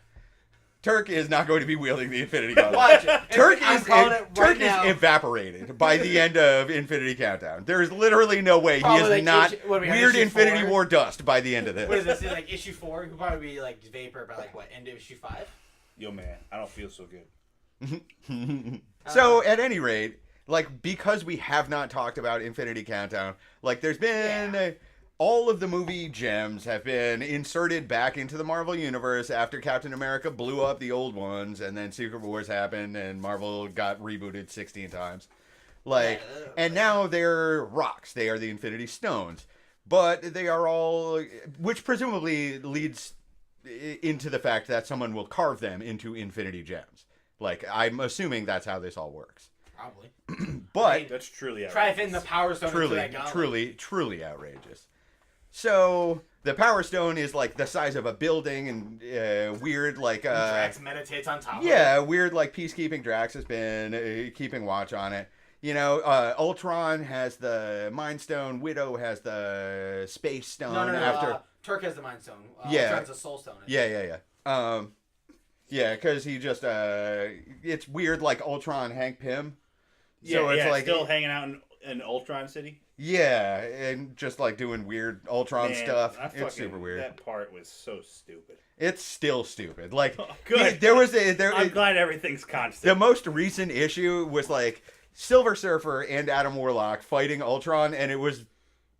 Turk is not going to be wielding the Infinity Gauntlet. Watch it. Turk I'm is calling it right now. evaporated by the end of Infinity Countdown. There is literally no way he Probably is like not what do we have, weird issue Infinity 4? War dust by the end of this. What is this? Is like issue 4? He'll probably be like vapor by like what? End of issue 5? Yo, man, I don't feel so good. So at any rate, like, because we have not talked about Infinity Countdown, like, there's been all of the movie gems have been inserted back into the Marvel universe after Captain America blew up the old ones, and then Secret Wars happened, and Marvel got rebooted 16 times. Like, and now they're rocks. They are the Infinity Stones, but they are all, which presumably leads into the fact that someone will carve them into Infinity Gems. Like, I'm assuming that's how this all works. Probably. But That's truly Try to outrageous. fit in the Power Stone into that gauntlet. truly outrageous. So the Power Stone is like the size of a building, and weird, like Drax meditates on top of it. weird, like peacekeeping. Drax has been keeping watch on it. You know, Ultron has the Mind Stone. Widow has the Space Stone. No. After Turk has the Mind Stone. Yeah. Ultron's the Soul Stone. yeah. Yeah, because he just it's weird, like Ultron Hank Pym. Yeah, So it's yeah, like still hanging out in Ultron City. yeah, and just like doing weird Ultron Man, stuff. I It's fucking- super weird. That part was so stupid. It's still stupid. Like Good. there was I'm glad everything's constant. the most recent issue was like Silver Surfer and Adam Warlock fighting Ultron, and it was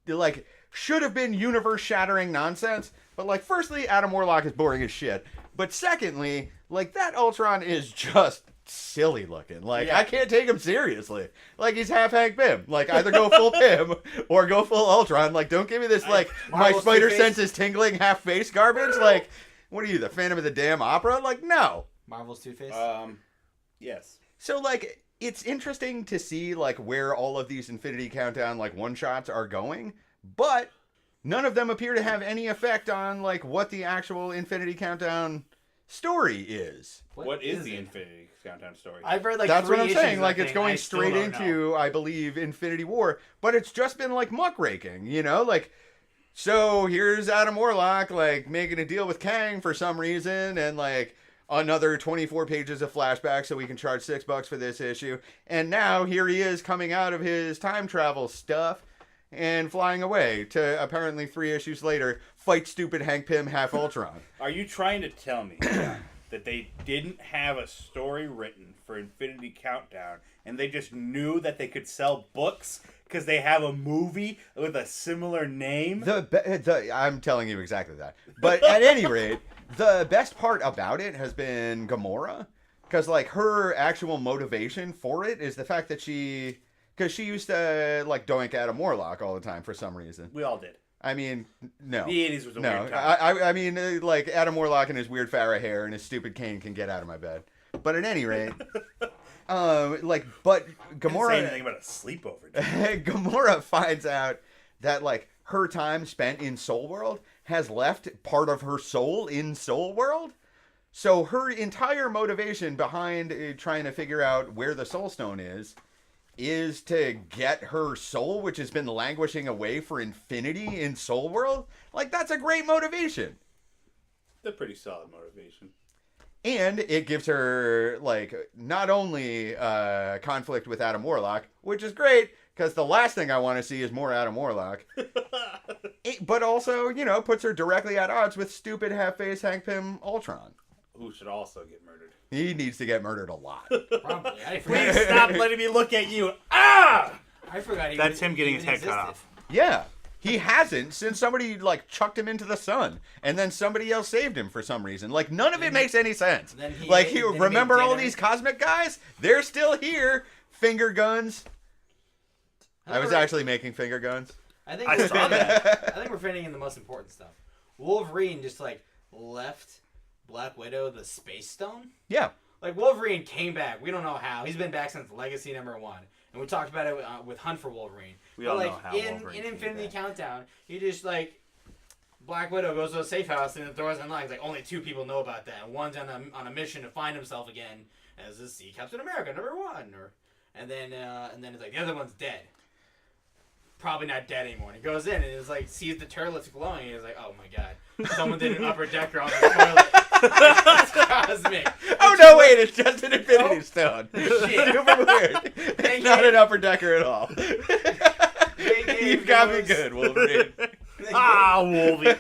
like should have been universe shattering nonsense. But like, firstly, Adam Warlock is boring as shit. But secondly, like that Ultron is just silly looking. Like Yeah. I can't take him seriously. Like he's half Hank Pym. Like either go full Pym or go full Ultron. Like don't give me this like my Marvel's spider Two-Face. sense is tingling half face garbage. Like what are you, the Phantom of the Damn Opera? Like no. Marvel's Two-Face. Yes. So like it's interesting to see like where all of these Infinity Countdown like one shots are going, but none of them appear to have any effect on like what the actual Infinity Countdown story is. What is the it? Infinity Countdown story? I've read like That's what 3 I'm issues saying. of Like that it's thing. going I still straight don't know. into, I believe, Infinity War, but it's just been like muckraking, you know? Like, so here's Adam Warlock like making a deal with Kang for some reason, and like another 24 pages of flashbacks so we can charge $6 for this issue. And now here he is coming out of his time travel stuff and flying away to apparently 3 issues later fight stupid Hank Pym half Ultron. Are you trying to tell me that they didn't have a story written for Infinity Countdown and they just knew that they could sell books because they have a movie with a similar name? I'm telling you exactly that. But at any rate, the best part about it has been Gamora, because like her actual motivation for it is the fact that because she used to like doink Adam Warlock all the time for some reason. We all did. I mean, no. The 80s was a No, weird time. I mean, like Adam Warlock and his weird Farrah hair and his stupid cane can get out of my bed. But at any rate, but Didn't say anything Gamora, about a sleepover. Dude. Gamora finds out that like her time spent in Soul World has left part of her soul in Soul World. So her entire motivation behind trying to figure out where the Soul Stone is to get her soul, which has been languishing away for infinity in Soul World. Like, that's a great motivation. They're pretty solid motivation. And it gives her, like, not only conflict with Adam Warlock, which is great, because the last thing I want to see is more Adam Warlock. But also, you know, puts her directly at odds with stupid half-face Hank Pym Ultron. Who should also get murdered. He needs to get murdered a lot. Probably. I Please forgot. stop letting me look at you. Ah! I forgot he That's was- him getting even his head cut existed. off. Yeah. He hasn't since somebody, like, chucked him into the sun. And then somebody else saved him for some reason. Like, none of it makes any sense. Then he Like, ate- then he remember made all dinner. these cosmic guys? They're still here. Finger guns. I was actually making finger guns. I think I we're, saw that. I think we're fitting in the most important stuff. Wolverine just like left Black Widow the Space Stone. Yeah. Like Wolverine came back. We don't know how. He's been back since Legacy #1, and we talked about it with Hunt for Wolverine. We But, all like, know how in Wolverine in came Infinity back. Countdown, he just like Black Widow goes to a safe house and throws in lines. Like only 2 people know about that. And one's on a mission to find himself again as the Sea Captain America #1, and then it's like the other one's dead. Probably not dead anymore. And he goes in and it's like sees the toilets glowing. And he's like, oh my god, someone did an upper decker on the toilet. Cosmic. Oh no! Wait, it's just an Infinity Oh. Stone. Shit. Super weird. They It's not gave- an upper decker at all. They gave You've got me those- good, Wolverine. Ah, Wolvie.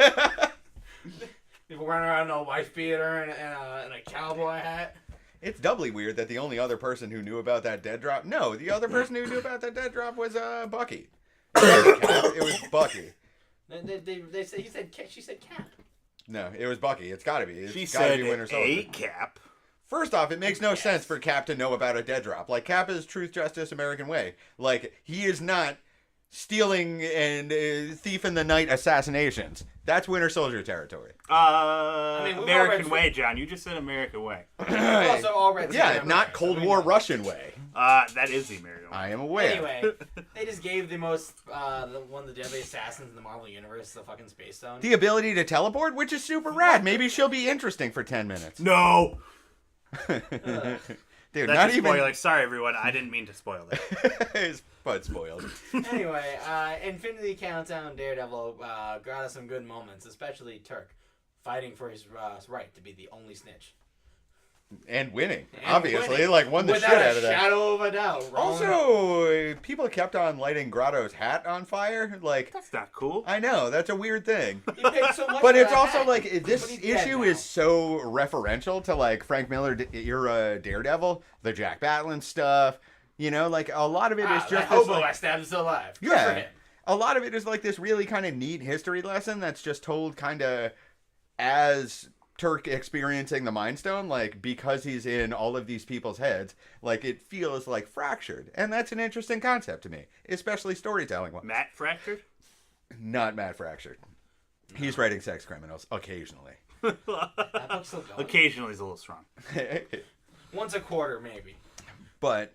People running around in a wife beater and a cowboy hat. It's doubly weird that the only other person who knew about that dead drop. No, the other person who knew about that dead drop was Bucky. It was Bucky. They said she said Cap. No, it was Bucky. It's got to be. It's She gotta said be Winter Soldier. a Cap. First off, it makes no sense for Cap to know about a dead drop. Like, Cap is truth, justice, American way. Like, he is not stealing and thief in the night assassinations. That's Winter Soldier territory. mean, we've all American read- way, John. You just said American way. Also, all red. Yeah, together, not so Cold we War know. Russian way. That is the American way. I am aware. Anyway, they just gave the most one of the deadly assassins in the Marvel universe the fucking space stone. The ability to teleport, which is super rad. Maybe she'll be interesting for 10 minutes. No. Dude, That's not a even. spoiler. Sorry, everyone. I didn't mean to spoil that. It's but spoiled. Anyway, Infinity Countdown Daredevil got us some good moments, especially Turk fighting for his right to be the only snitch. And winning. And Obviously, winning. like, won the Without shit a out of that. shadow of a doubt. Also, people kept on lighting Grotto's hat on fire. Like, That's not cool. I know, that's a weird thing. He paid so much But for it's that also hat. like But this he's dead issue now. is so referential to like Frank Miller era Daredevil, the Jack Batlin stuff. You know, like a lot of it is that just this, hobo like, I stabbed is still alive. Good for yeah. him. A lot of it is like this really kind of neat history lesson that's just told kind of as Turk experiencing the Mind Stone, like because he's in all of these people's heads, like it feels like fractured, and that's an interesting concept to me, especially storytelling. Matt fractured? Not Matt Fractured. He's writing sex criminals occasionally. That book's still going. Occasionally he's a little strong. Once a quarter, maybe. But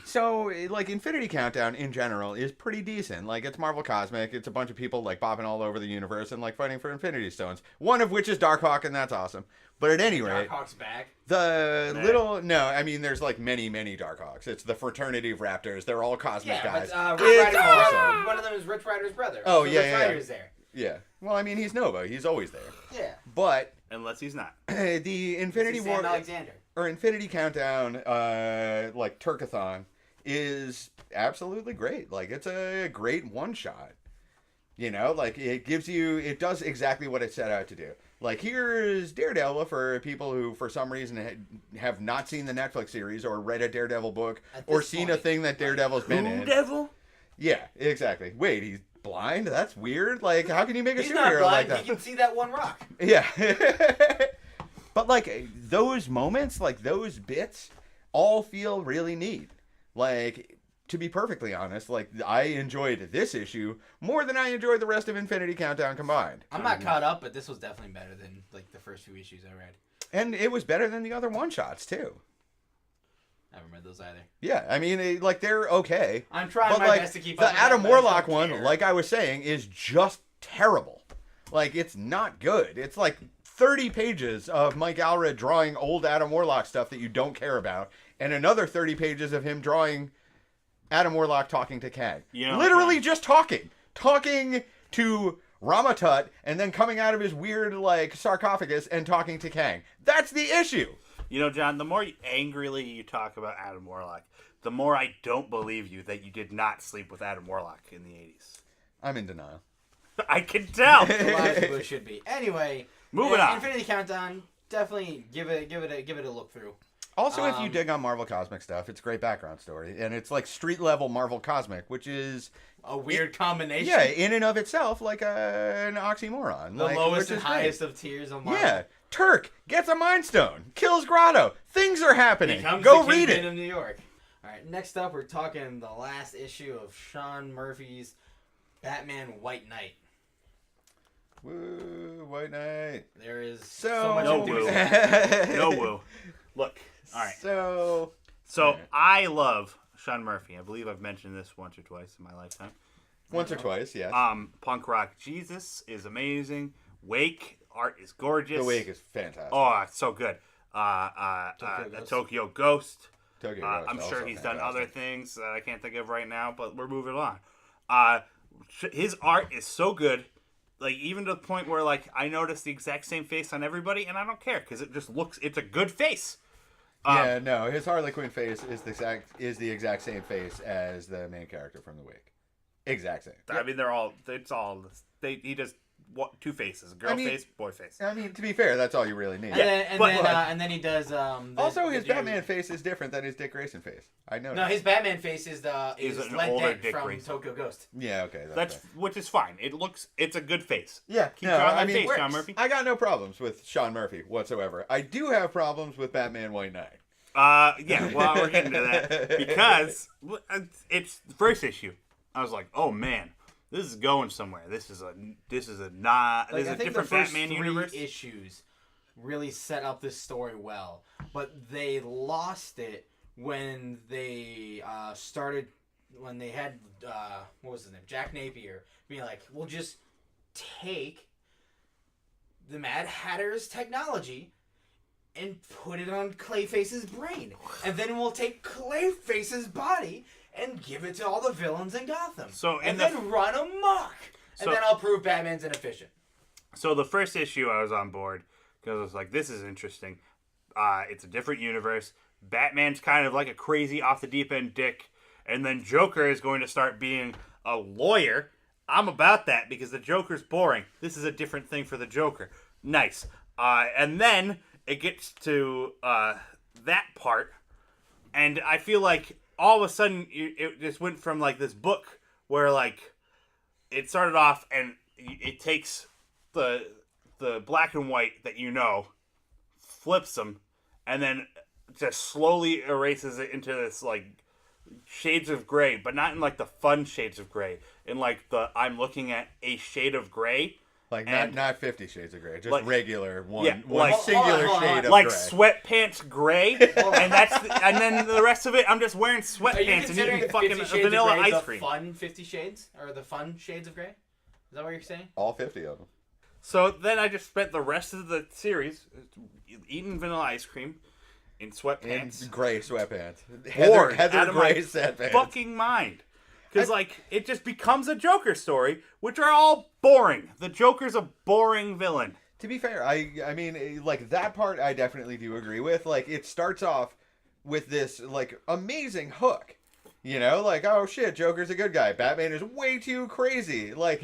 so like Infinity Countdown in general is pretty decent. Like it's Marvel Cosmic. It's a bunch of people like bopping all over the universe and like fighting for Infinity Stones. One of which is Darkhawk, and that's awesome. But at any rate, Darkhawk's back. the Nah. little no, I mean there's like many Darkhawks. It's the fraternity of Raptors. They're all cosmic Yeah, guys. but It's Rich Rider's awesome. brother. One of them is Rich Rider's brother. Oh, So yeah, Rich yeah. Rider's there. Yeah. Well, I mean he's Nova. He's always there. Yeah. But Unless he's not. the Infinity This is War Sam Alexander. or Infinity Countdown, like Turkathon, is absolutely great. Like it's a great one shot. You know, like it does exactly what it set out to do. Like here's Daredevil for people who, for some reason, have not seen the Netflix series or read a Daredevil book At or this seen a point, thing that Daredevil's been Who in. devil? Yeah, exactly. Wait, he's blind? That's weird. Like, how can you make a He's not superhero blind. like that? He can see that one rock. Yeah. But like those moments, like those bits all feel really neat. Like to be perfectly honest, like I enjoyed this issue more than I enjoyed the rest of Infinity Countdown combined. I'm not caught up, but this was definitely better than like the first few issues I read. And it was better than the other one-shots too. I haven't read those either. Yeah, I mean, like they're okay. I'm trying But my like best to keep the up with Adam them, but I Warlock don't one, care. like I was saying, is just terrible. Like it's not good. It's like 30 pages of Mike Allred drawing old Adam Warlock stuff that you don't care about, and another 30 pages of him drawing Adam Warlock talking to Kang. You know, Literally John- just talking to Ramatut, and then coming out of his weird like sarcophagus and talking to Kang. That's the issue. You know, John, the more angrily you talk about Adam Warlock, the more I don't believe you that you did not sleep with Adam Warlock in the 80s. I'm in denial. I can tell. A lot of people should be. Anyway, Moving on. Infinity Countdown. Definitely give it a look through. Also, if you Um, dig on Marvel Cosmic stuff, it's a great background story, and it's like street level Marvel Cosmic, which is A weird combination. yeah, in and of itself like an oxymoron. The like, lowest which and is great. highest of tiers of Marvel. Yeah, Turk gets a Mind Stone, kills Grotto. Things are happening. Becomes Go the read Kingpin it. of New York. All right, next up, we're talking the last issue of Sean Murphy's Batman White Knight. Woo, White Knight. There is So so much No enthusiasm. No woo. Look, all right. So So Yeah. I love Sean Murphy. I believe I've mentioned this once or twice in my lifetime. once or twice, yes. Punk Rock Jesus is amazing. Wake art is gorgeous. the Wake is fantastic. Oh, it's so good. Tokyo Ghost. Tokyo Ghost I'm also sure he's done fantastic. other things that I can't think of right now, but we're moving on. His art is so good. like even to the point where like I notice the exact same face on everybody, and I don't care because it just looks. It's a good face. Yeah, no, his Harley Quinn face is the exact same face as the main character from The Wig. Exact same. I mean, he does two faces: girl face, boy face. I mean, to be fair, that's all you really need. And then he does. Also, his Batman face is different than his Dick Grayson face. I know. No, his Batman face is He's an Len older Dent Dick from Grayson. Tokyo Ghost. Yeah, okay. That's fair. which is fine. It's a good face. Yeah, Keep drawing that face, works. Sean Murphy. I got no problems with Sean Murphy whatsoever. I do have problems with Batman White Knight. Yeah, well, we're getting to that because it's the first issue. I was like, oh man, this is going somewhere. This is a different Batman universe. Issues really set up this story well, but they lost it when they when they had what was his name, Jack Napier, being like, we'll just take the Mad Hatter's technology and put it on Clayface's brain. And then we'll take Clayface's body and give it to all the villains in Gotham. Then run amok. And then I'll prove Batman's inefficient. So the first issue I was on board because I was like, this is interesting. It's a different universe. Batman's kind of like a crazy off the deep end dick. And then Joker is going to start being a lawyer. I'm about that because the Joker's boring. This is a different thing for the Joker. Nice. And then it gets to that part, and I feel like all of a sudden it just went from like this book where like it started off and it takes the black and white that flips them, and then just slowly erases it into this like shades of gray, but not in like the fun shades of gray, in like the I'm looking at a shade of gray. Like not 50 Shades of Grey, just like, regular one like singular shade of like gray. Sweatpants gray, and then the rest of it I'm just wearing sweatpants and eating fucking vanilla ice cream. The fun 50 Shades or the fun shades of gray? Is that what you're saying? All 50 of them. So then I just spent the rest of the series eating vanilla ice cream in sweatpants, in gray sweatpants, Bored Heather out of Gray my sweatpants. fucking mind. Because, like, it just becomes a Joker story, which are all boring. The Joker's a boring villain. To be fair, I mean, like, that part I definitely do agree with. Like, it starts off with this, like, amazing hook. You know, like, oh shit, Joker's a good guy. Batman is way too crazy. Like,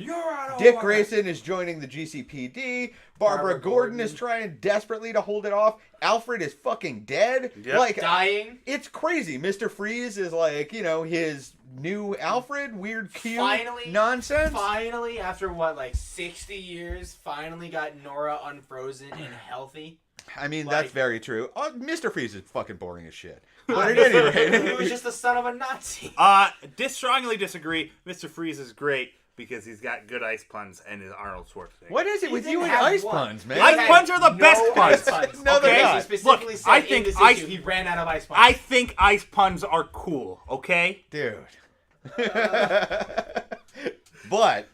Dick Grayson is joining the GCPD. Barbara Gordon is trying desperately to hold it off. Alfred is fucking dead. Yep. Like, dying. It's crazy. Mr. Freeze is like, his new Alfred, weird, cute nonsense. Finally, after what, like 60 years, finally got Nora unfrozen and healthy. I mean, that's very true. Mr. Freeze is fucking boring as shit. But at any rate, he was just the son of a Nazi. Strongly disagree. Mr. Freeze is great because he's got good ice puns and his Arnold Schwarzenegger. What is it with you and ice puns, man? Ice puns are the best puns. No, they're not. He specifically said I think in this issue he ran out of ice puns. I think ice puns are cool. Okay, dude. But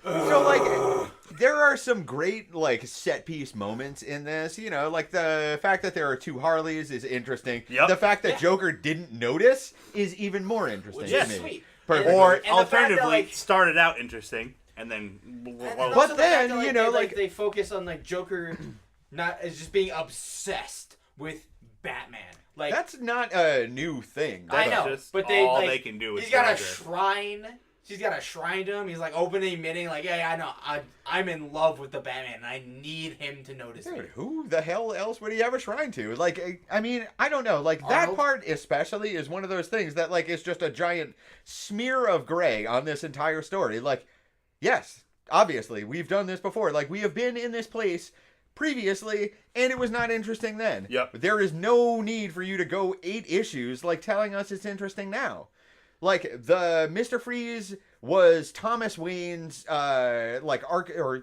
so like there are some great like set piece moments in this, like the fact that there are two Harleys is interesting. Yep. The fact that Joker didn't notice is even more interesting to me. Sweet. Perfect. Or alternatively, started out interesting and then. But then they focus on like Joker, not as just being obsessed with Batman. Like that's not a new thing. I know, but they can do. He's got a shrine. She's got a shrine to him. He's like opening, admitting, like, yeah, I know, I'm in love with the Batman, and I need him to notice me. Who the hell else would he have a shrine to? Like, I mean, I don't know. Like that part especially is one of those things that like is just a giant smear of gray on this entire story. Like, yes, obviously we've done this before. Like we have been in this place previously, and it was not interesting then. Yep. There is no need for you to go 8 issues like telling us it's interesting now. Like the Mr. Freeze was Thomas Wayne's or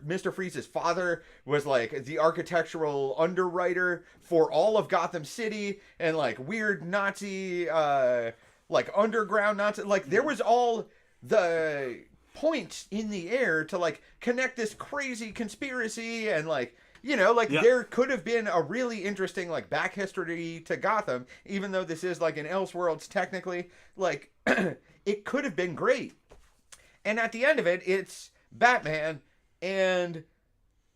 Mr. Freeze's father was like the architectural underwriter for all of Gotham City, and like weird Nazi like underground Nazi, like there was all the points in the air to like connect this crazy conspiracy, and like there could have been a really interesting, like, back history to Gotham, even though this is, like, an Elseworlds, technically. Like, it could have been great. And at the end of it, it's Batman and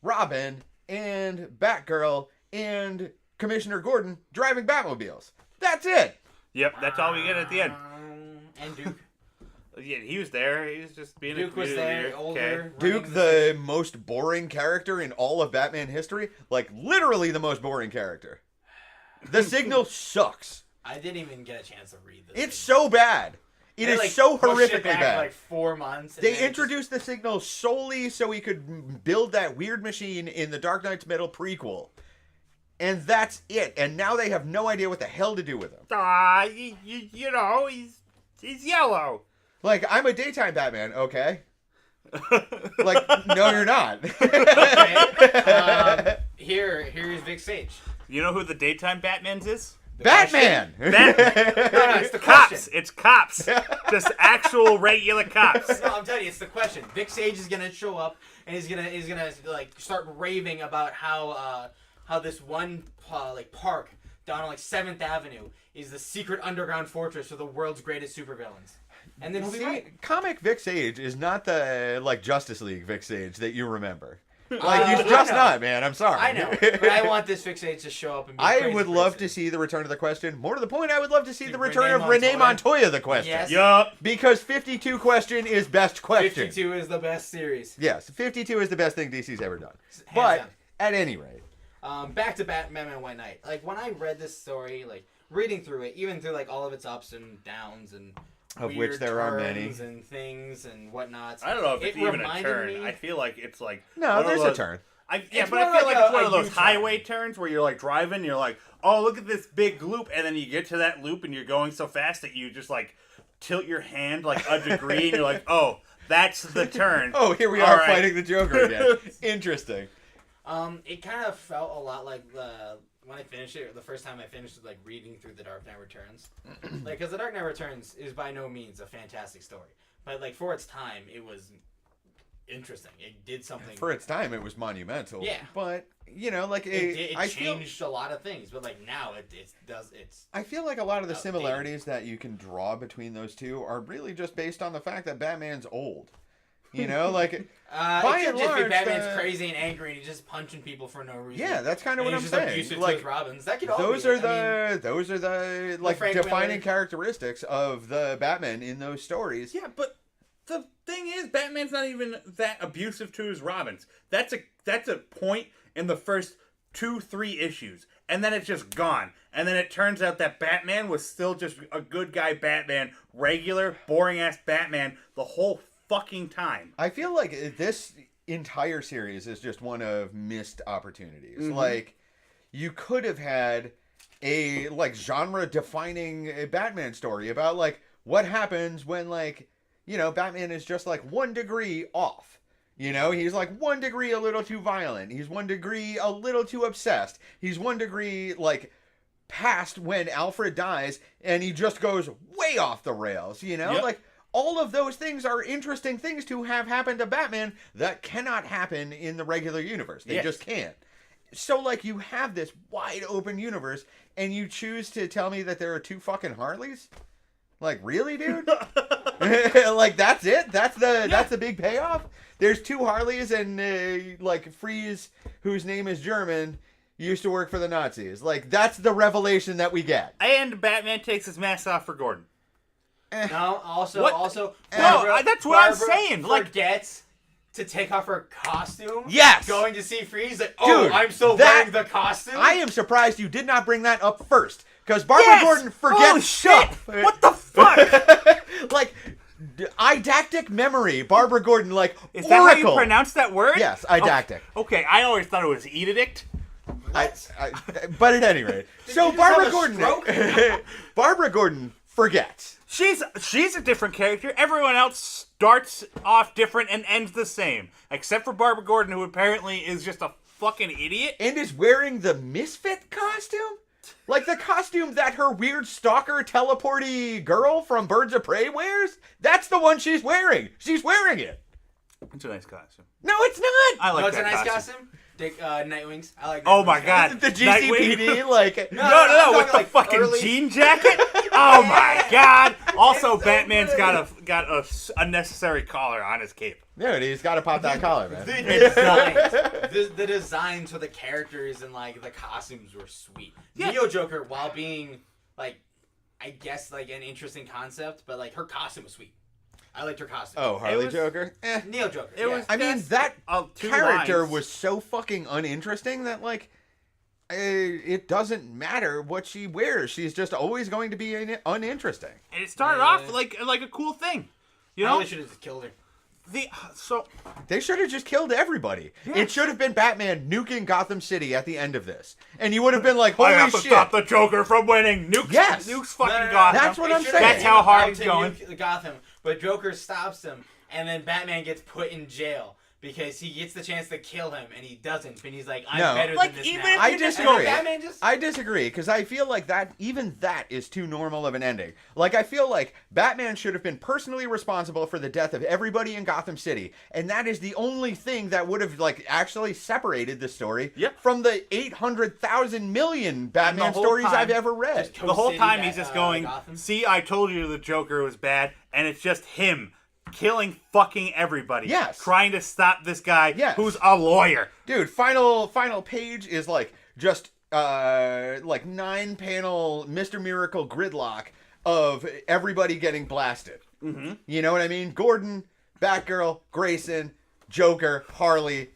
Robin and Batgirl and Commissioner Gordon driving Batmobiles. That's it. Yep, that's all we get at the end. And Duke. Yeah, he was there. He was just being Duke a was there, leader. older. Duke, running the most boring character in all of Batman history. Like, literally the most boring character. The Signal sucks. I didn't even get a chance to read this. It's so bad. It They, is like, so pushed horrifically it back bad. Like 4 months. and They then it introduced the Signal solely so he could build that weird machine in the Dark Knight's Metal prequel. And that's it. And now they have no idea what the hell to do with him. You know, he's yellow. Like, I'm a daytime Batman, okay? Like, no, you're not. Okay. Here's Vic Sage. You know who the daytime Batman's is? Batman! No, it's the Cops. question. It's cops. Just actual regular cops. No, I'm telling you, it's the question. Vic Sage is gonna show up and he's gonna like start raving about how this one like park down on like 7th Avenue is the secret underground fortress for the world's greatest supervillains. And then he'll be See, right. comic Vic Sage is not the, like, Justice League Vic Sage that you remember. Like, he's just I know. not, man. I'm sorry. I know, but I want this Vic Sage to show up and be a I crazy would love to person. see the return of the question. More to the point, I would love to see the Renee return of Renee Montoya the question. Yes. Yup. Because 52 question is best question. 52 is the best series. Yes, 52 is the best thing DC's ever done. Hands But, down. at any rate, Back to Batman White Knight. Like, when I read this story, like, reading through it, even through, like, all of its ups and downs and Of weird which there are many. turns and things and whatnots. I don't know if it's even a reminded turn. me- I feel like it's like no, one of there's a those- turn. Yeah, It's but I more feel like like it's a- one a of those U-turn. highway turns where you're like driving, you're like, oh, look at this big loop, and then you get to that loop and you're going so fast that you just like tilt your hand like a degree, and you're like, oh, that's the turn. Oh, here we All are right. fighting the Joker again. Interesting. It kind of felt a lot like when I finished it, the first time I finished it, like reading through The Dark Knight Returns. Like, because The Dark Knight Returns is by no means a fantastic story. But, like, for its time, it was interesting. It did something. For its time, it was monumental. Yeah. But, you know, like, It I feel... changed a lot of things. But, like, now it's I feel like a lot of the outdated. similarities that you can draw between those two are really just based on the fact that Batman's old. You know, like, By it could and just be large, Batman's the- crazy and angry and he's just punching people for no reason. yeah, that's kind of what And I'm he's just saying. abusive to Like, his Robins. That could all those be are it. I mean, those are the like Frank defining Miller. characteristics of the Batman in those stories. Yeah, but the thing is, Batman's not even that abusive to his Robins. That's a point in the first 2-3 issues, and then it's just gone. And then it turns out that Batman was still just a good guy Batman, regular, boring ass Batman the whole fucking time. I feel like this entire series is just one of missed opportunities. Mm-hmm. Like, you could have had a like genre defining Batman story about like what happens when like, you know, Batman is just like 1 degree off. You know, he's like 1 degree a little too violent. He's 1 degree a little too obsessed. He's 1 degree like past when Alfred dies and he just goes way off the rails, you know? Yep. Like, all of those things are interesting things to have happen to Batman that cannot happen in the regular universe. They Yes. just can't. So, like, you have this wide open universe, and you choose to tell me that there are 2 fucking Harleys? Like, really, dude? Like, that's it? That's the big payoff? There's 2 Harleys, and, like, Freeze, whose name is German, used to work for the Nazis. Like, that's the revelation that we get. And Batman takes his mask off for Gordon. No, also, What? also. No, that's what I'm Barbara saying, like- forgets to take off her costume. Yes! Going to see Freeze. Like, oh, Dude, I'm still that- wearing the costume. I am surprised you did not bring that up first. Because Barbara Yes! Gordon forgets Holy shit! stuff. What the fuck? Like, eidetic memory. Barbara Gordon, like, Is that how Oracle. you pronounce that word? Yes, eidetic. Okay, I always thought it was edict. But at any rate. So you just Barbara have a Gordon. stroke? Barbara Gordon forgets. She's a different character. Everyone else starts off different and ends the same, except for Barbara Gordon, who apparently is just a fucking idiot. And is wearing the Misfit costume? Like the costume that her weird stalker teleporty girl from Birds of Prey wears? That's the one she's wearing. She's wearing it. It's a nice costume. No, it's not. I like No, it's that a nice costume. costume. Nightwings. I like. Oh my Nightwings. God. The GCPD, like No, No, I'm with talking, the like, fucking early- jean jacket. Oh my God! Also, It's so Batman's good. got a unnecessary collar on his cape. dude, he's got to pop that collar, man. The designs for the characters and like the costumes were sweet. Yeah. Neo Joker, while being like, I guess like an interesting concept, but like her costume was sweet. I liked her costume. Oh, Harley was- Joker. Neo Joker. It was. I mean, That's- that two character lines. was so fucking uninteresting that like it doesn't matter what she wears. She's just always going to be uninteresting. And it started Yeah. off like a cool thing, you know. Probably should have just killed her. So They should have just killed everybody. Yes. It should have been Batman nuking Gotham City at the end of this, and you would have been like, I "Holy have to shit!" stop the Joker from winning. Nukes, Yes. nukes fucking No, no, no. Gotham. That's what It I'm should've saying. been That's how hard about it's to going. nuke Gotham, but Joker stops him, and then Batman gets put in jail because he gets the chance to kill him, and he doesn't. And he's like, "I'm No. better Like, than this even now." if I you just disagree. And then Batman just I disagree because I feel like that is too normal of an ending. Like I feel like Batman should have been personally responsible for the death of everybody in Gotham City, and that is the only thing that would have like actually separated the story Yep. from the 800,000 million Batman whole stories time, I've ever read. just The whole City time Bat- he's just going, Gotham. "See, I told you the Joker was bad," and it's just him killing fucking everybody. Yes. Trying to stop this guy Yes. who's a lawyer. Dude, final page is like just like 9-panel Mr. Miracle gridlock of everybody getting blasted. Mm-hmm. You know what I mean? Gordon, Batgirl, Grayson, Joker, Harley,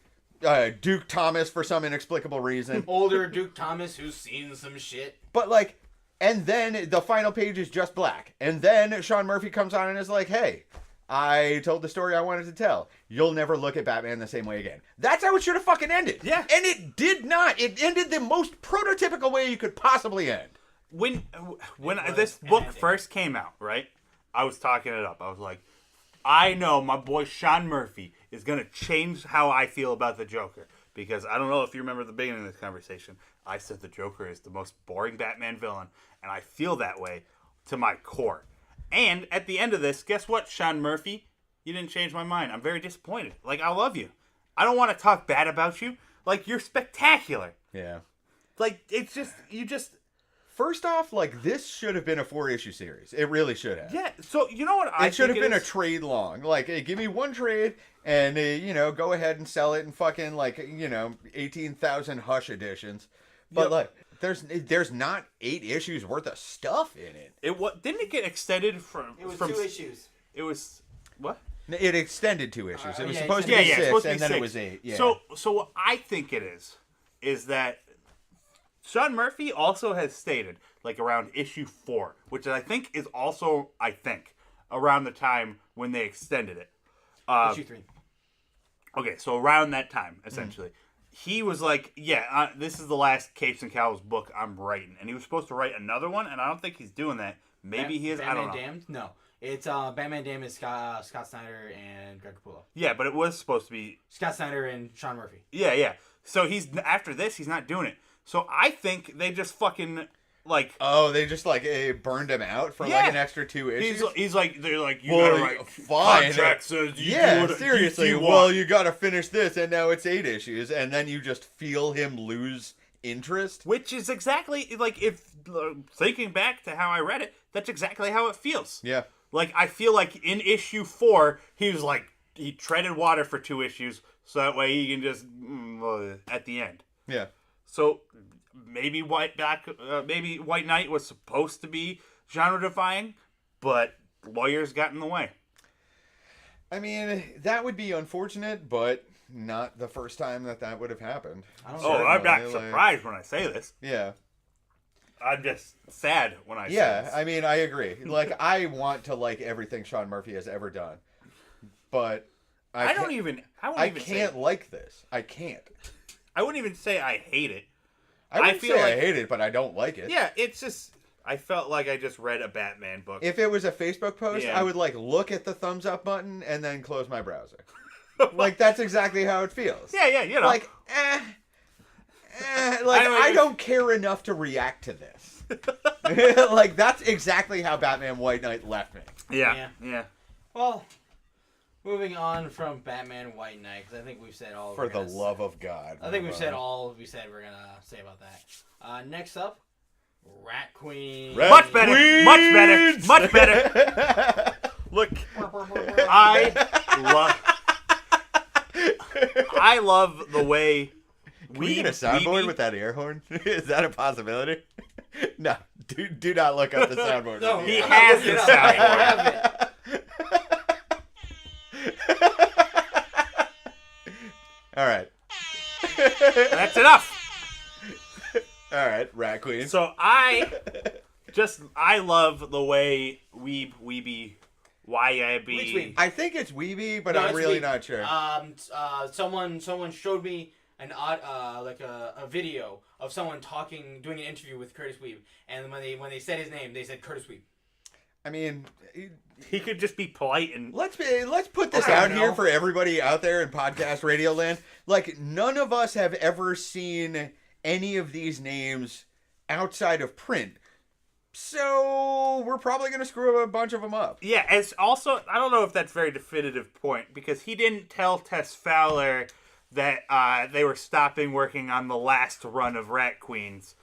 Duke Thomas for some inexplicable reason. older Duke Thomas who's seen some shit. But like, and then the final page is just black. And then Sean Murphy comes on and is like, "Hey, I told the story I wanted to tell. You'll never look at Batman the same way again." That's how it should have fucking ended. Yeah. And it did not. It ended the most prototypical way you could possibly end. When was this an book ending. first came out, right? I was talking it up. I was like, I know my boy Sean Murphy is gonna change how I feel about the Joker, because I don't know if you remember the beginning of this conversation. I said the Joker is the most boring Batman villain, and I feel that way to my core. And at the end of this, guess what, Sean Murphy? You didn't change my mind. I'm very disappointed. Like, I love you. I don't want to talk bad about you. Like, you're spectacular. Yeah. Like, it's just, you just, First off, like, this should have been a 4-issue series. It really should have. yeah. So, you know what I It should have think been a is? trade long. Like, hey, give me one trade and, go ahead and sell it in fucking, 18,000 Hush editions. But, Yep. like, there's not 8 issues worth of stuff in it. Didn't it get extended from? It was from, 2 issues. It was what? It extended 2 issues. It was yeah, supposed to Yeah, be yeah. 6, It's supposed to and be then 6. it was 8. Yeah. So what I think it is that Sean Murphy also has stated, like around issue 4, which I think is also around the time when they extended it. Issue 3. Okay, so around that time, essentially, he was like, "Yeah, this is the last Capes and Cowls book I'm writing," and he was supposed to write another one, and I don't think he's doing that. Maybe he is. I Batman don't know. Damned? No. It's Batman Damned is Scott Snyder and Greg Capullo. Yeah, but it was supposed to be. Scott Snyder and Sean Murphy. Yeah. So he's after this, he's not doing it. So I think they just fucking like. Oh, they just burned him out for Yeah. an extra 2 issues. He's like they're like you Well, gotta write fine. contract says you Yeah, do what seriously. you Well, want. you got to finish this, and now it's 8 issues, and then you just feel him lose interest. Which is exactly like if thinking back to how I read it, that's exactly how it feels. Yeah. Like I feel like in issue 4, he was like he treaded water for 2 issues, so that way he can just at the end. Yeah. So maybe White Knight was supposed to be genre defying, but lawyers got in the way. I mean, that would be unfortunate, but not the first time that would have happened. I don't Oh, know. I'm not Certainly, like- surprised when I say this. Yeah. I'm just sad when I say Yeah, this. I mean, I agree. Like, I want to like everything Sean Murphy has ever done, but I can't- I can't can't like this. I can't. I wouldn't even say I hate it. I wouldn't feel say I like- hate it, but I don't like it. Yeah, it's just I felt like I just read a Batman book. If it was a Facebook post, Yeah. I would look at the thumbs up button and then close my browser. Like, that's exactly how it feels. yeah, you know. Like, I don't care enough to react to this. Like, that's exactly how Batman White Knight left me. yeah. Well, Moving on from Batman White Knight, because I think we've said all. For the love of God. I think we've said all we said we're gonna say about that. Next up, Rat Queen. Much better. Much better. Much better. Look, I love the way Can we get a soundboard with that air horn? Is that a possibility? No, do not look up the soundboard. No, He has the soundboard. I have it. All right. That's enough. All right, Rat Queen. So I love the way Weeby, YIB. Which Weeb? I think it's Weeby, but No, I'm it's really Weeb. not sure. Someone showed me an a video of someone doing an interview with Curtis Weeb, and when they said his name, they said Curtis Weeb. I mean, He could just be polite and let's put this I out don't here know. for everybody out there in podcast radio land. Like, none of us have ever seen any of these names outside of print. So we're probably going to screw a bunch of them up. yeah. It's also, I don't know if that's a very definitive point, because he didn't tell Tess Fowler that they were stopping working on the last run of Rat Queens.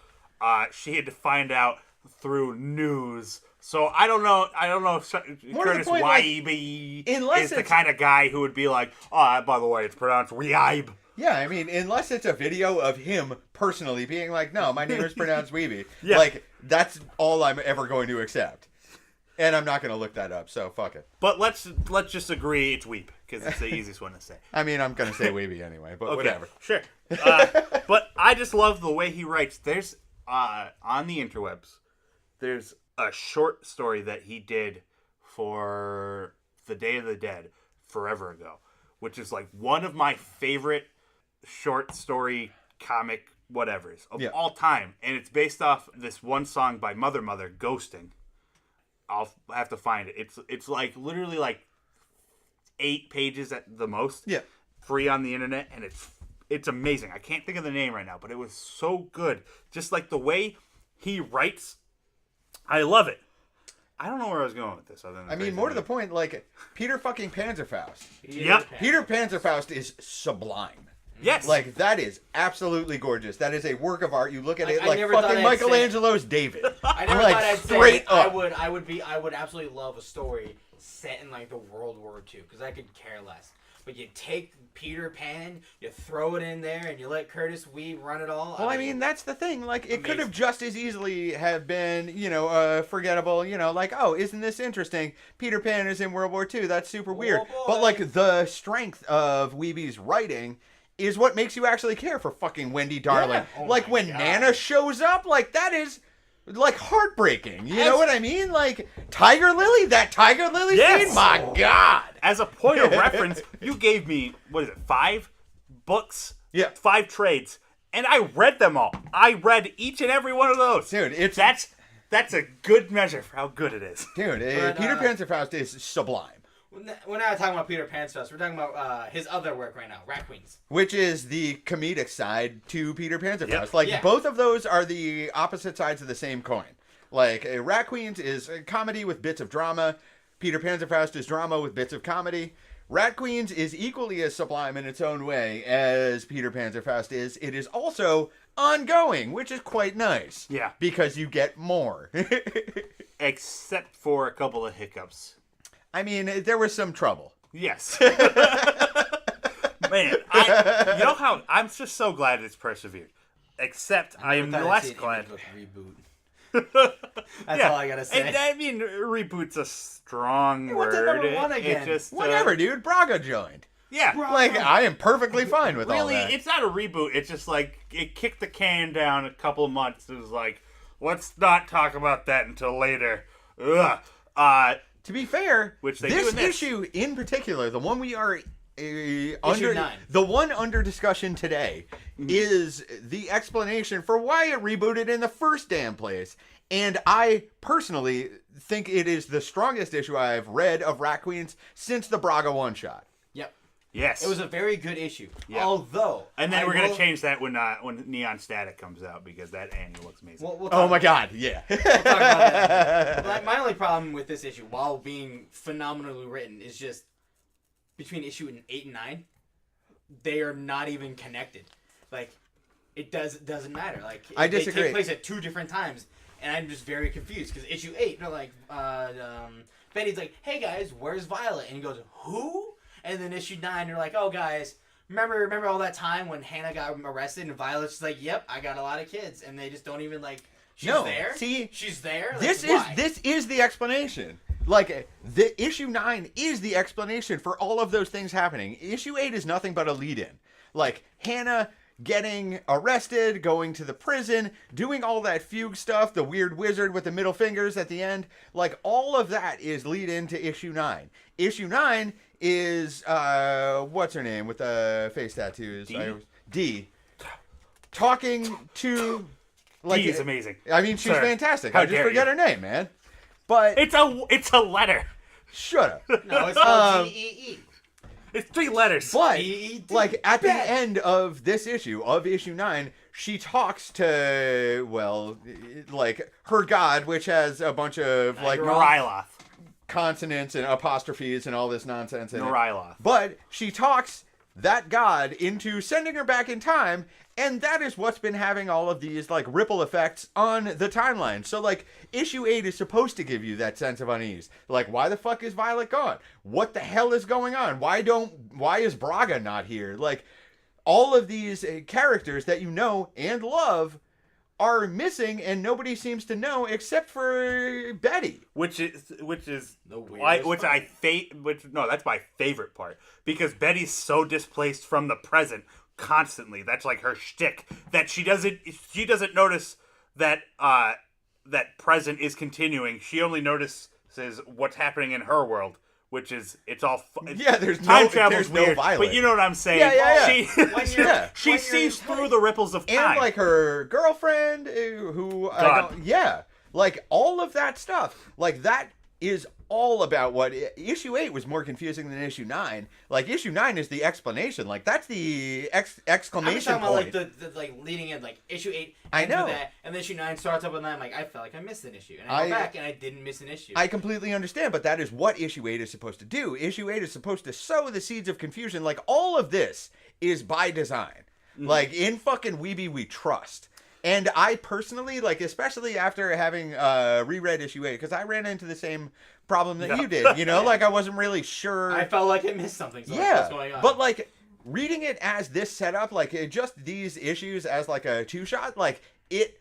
She had to find out through news. So I don't know if More to the Curtis point, like, YB unless is the it's- kind of guy who would be like, oh, by the way, it's pronounced Weeb. Yeah, I mean, unless it's a video of him personally being like, no, my name is pronounced Weeby. Yeah. Like, that's all I'm ever going to accept. And I'm not going to look that up, so fuck it. But let's just agree it's Weeb, because it's the easiest one to say. I mean, I'm going to say Weeby anyway, but Okay, whatever. sure. But I just love the way he writes. There's on the interwebs, there's a short story that he did for the Day of the Dead forever ago, which is like one of my favorite short story comic whatevers of all time, and it's based off this one song by Mother Mother, Ghosting. I'll have to find it. It's like literally like 8 pages at the most. Yeah. Free on the internet, and it's amazing. I can't think of the name right now, but it was so good. Just like the way he writes, I love it. I don't know where I was going with this. Other than I mean, more to the point, like, Peter fucking Panzerfaust. Yep. Peter Panzerfaust is sublime. Yes. Like, that is absolutely gorgeous. That is a work of art. You look at Like, it I like never thought fucking I'd say- Michelangelo's David. I never Like, thought I'd say straight I up. I would absolutely love a story set in like the World War II, because I could care less. But you take Peter Pan, you throw it in there, and you let Curtis Weeb run it all. Well, I mean, that's the thing. Like, it could have Amazing. just as easily have been, forgettable, like, oh, isn't this interesting? Peter Pan is in World War II. That's super weird. boy. But, like, the strength of Weeby's writing is what makes you actually care for fucking Wendy Darling. Yeah. Oh Like, my when God. Nana shows up, like, that is... like, heartbreaking. You know what I mean? Like, Tiger Lily? That Tiger Lily Yes. scene? My God! As a point of reference, you gave me, 5 books? Yeah. 5 trades. And I read them all. I read each and every one of those. Dude, it's... That's a good measure for how good it is. Dude, But, Peter Panzerfaust is sublime. We're not talking about Peter Pan's Fest. We're talking about his other work right now, Rat Queens. Which is the comedic side to Peter Panzerfaust. Yep. Like, Yeah. both of those are the opposite sides of the same coin. Like, Rat Queens is a comedy with bits of drama. Peter Panzerfaust is drama with bits of comedy. Rat Queens is equally as sublime in its own way as Peter Panzerfaust is. It is also ongoing, which is quite nice. Yeah. Because you get more. Except for a couple of hiccups. I mean, there was some trouble. Yes. Man, you know how I'm just so glad it's persevered. Except I am Thought I'd less see an glad. Image Book reboot. That's all I gotta say. And, I mean, reboot's a strong what's at word. number 1 again? It just Whatever, dude. Braga joined. Yeah. Like, I am perfectly fine with all Really, that. it's not a reboot. It's just like it kicked the can down a couple of months. It was like, let's not talk about that until later. Ugh. To be fair, Which they do this in this. issue in particular, the one we are Issue under, 9. the one under discussion today, is the explanation for why it rebooted in the first damn place. And I personally think it is the strongest issue I've read of Rat Queens since the Braga one shot. Yep. Yes. It was a very good issue. Yeah. Although, And then I we're gonna will- change that when Neon Static comes out, because that annual looks amazing. We'll Oh talk- my god, yeah. We'll talk about that. My only problem with this issue, while being phenomenally written, is just between issue 8 and 9, they are not even connected. Like, doesn't matter. Like, I they disagree. take place at 2 different times, and I'm just very confused because issue 8, they're like, Betty's like, "Hey guys, where's Violet?" And he goes, "Who?" And then issue 9, they're like, "Oh guys, remember all that time when Hannah got arrested?" And Violet's just like, "Yep, I got a lot of kids," and they just don't even like. She's there. See, she's there. Like, this why? is the explanation. Like, the issue 9 is the explanation for all of those things happening. Issue 8 is nothing but a lead-in. Like, Hannah getting arrested, going to the prison, doing all that fugue stuff, the weird wizard with the middle fingers at the end. Like, all of that is lead into issue 9. Issue 9 is, what's her name with the face tattoos? D. Talking to... Like, Dee is amazing. I mean, she's Sir, fantastic. how I just dare forget you. her name, man. But It's a letter. shut up. No, it's called DEE. It's 3 letters. But DED. like at the Bet. end of this issue, of issue 9, she talks to like her god, which has a bunch of like Nyarlathotep. consonants and apostrophes and all this nonsense in it. Nyarlathotep. But she talks that god into sending her back in time, and that is what's been having all of these like ripple effects on the timeline. So like issue 8 is supposed to give you that sense of unease. Like, why the fuck is Violet gone? What the hell is going on? Why is Braga not here? Like, all of these characters that you know and love are missing, and nobody seems to know except for Betty. Which is The why, weirdest part. that's my favorite part, because Betty's so displaced from the present constantly. That's like her shtick, that she doesn't notice that that present is continuing. She only notices what's happening in her world, which is it's all Yeah, there's time no- travel's there's no weird, Violet. but you know what I'm saying. Yeah. She Yeah. she sees through the ripples of time. And like her girlfriend, who like all of that stuff, like that is all about what issue 8 was more confusing than issue 9. Like issue 9 is the explanation. Like that's the I'm just exclamation talking point. about like the like leading in like issue 8. I ends with know. that, and then issue 9 starts up with that. I'm like, I felt like I missed an issue, and I go back and I didn't miss an issue. I completely understand, but that is what issue 8 is supposed to do. Issue 8 is supposed to sow the seeds of confusion. Like, all of this is by design. Like, in fucking Weeby we trust. And I personally, like, especially after having reread issue 8, because I ran into the same problem that you did, you know? Like, I wasn't really sure. I felt like I missed something. So like, Yeah, what's going on? but like reading it as this setup, like just these issues as like a 2-shot, like it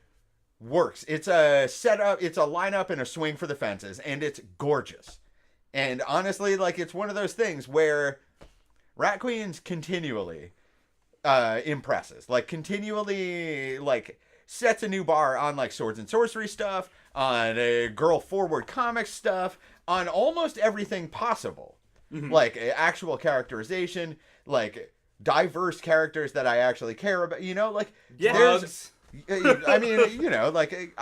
works. It's a setup, it's a lineup and a swing for the fences, and it's gorgeous. And honestly, like it's one of those things where Rat Queens continually impresses, like continually like sets a new bar on like swords and sorcery stuff, on girl forward comics stuff, on almost everything possible. Like actual characterization, like diverse characters that I actually care about, you know, like Drugs. I mean, you know, like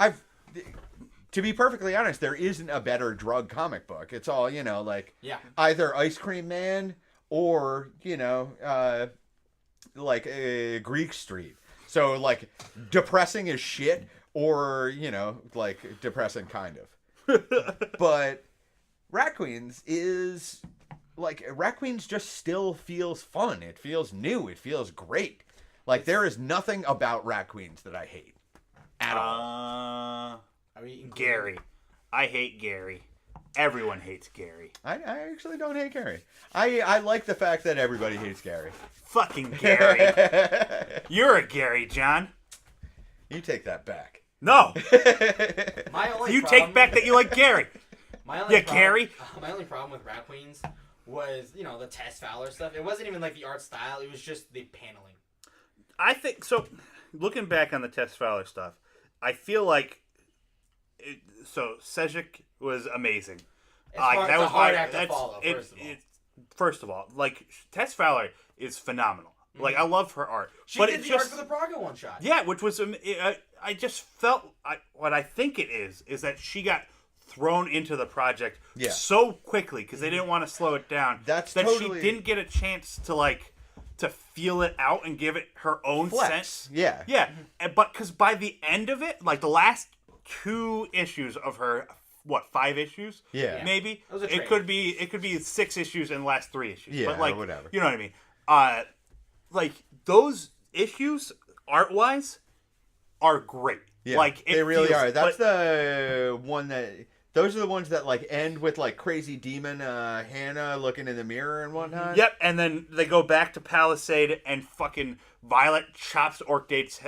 to be perfectly honest, there isn't a better drug comic book. It's all, you know, like either Ice Cream Man or, you know, like Greek Street. So like depressing as shit, or, you know, like depressing kind of. But Rat Queens is like, Rat Queens just still feels fun. It feels new. It feels great. Like, there is nothing about Rat Queens that I hate at all. Are we including- Gary. I hate Gary. Everyone hates Gary. I actually don't hate Gary. I like the fact that everybody hates Gary. Fucking Gary. You're a Gary, John. You take that back. No. My only You problem take back that you like Gary. My only Yeah, Gary. My only problem with Rat Queens was, you know, the Tess Fowler stuff. It wasn't even like the art style. It was just the paneling. I think so. Looking back on the Tess Fowler stuff, I feel like Sejic was amazing. It's a hard act to that's- follow, first of all. First of all, like Tess Fowler is phenomenal. Like, I love her art. She but did it's the art just, for the Braga one shot. yeah, which was I just felt what I think it is that she got thrown into the project so quickly because they didn't want to slow it down. That's that totally... she didn't get a chance to feel it out and give it her own Flex. sense. Yeah. Yeah. But because by the end of it, like the last 2 issues of her what, 5 issues? Yeah. Maybe. It was a It trade. could be 6 issues and the last 3 issues. Yeah, but like, or whatever. You know what I mean? Like those issues, art wise, are great. Yeah, Like it they really feels- are. That's but- the one that. Those are the ones that like end with like crazy demon Hannah looking in the mirror and whatnot. Yep, and then they go back to Palisade and fucking Violet chops Orc Dave's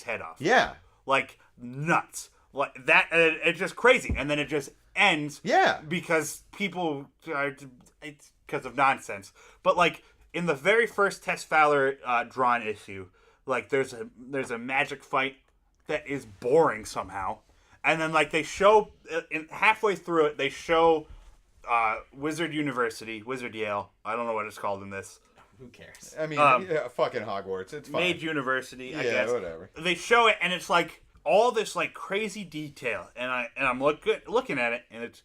head off. Yeah. Like nuts. Like that. It's just crazy, and then it just ends. Yeah. Because people are. It's because of nonsense. But like in the very first Tess Fowler drawn issue, like there's a magic fight that is boring somehow. And then, like, they show, halfway through it, they show Wizard University, Wizard Yale. I don't know what it's called in this. Who cares? I mean, yeah, fucking Hogwarts. It's fine. Mage University, I Yeah, guess. whatever. They show it, and it's, like, all this, like, crazy detail. And I'm looking at it, and it's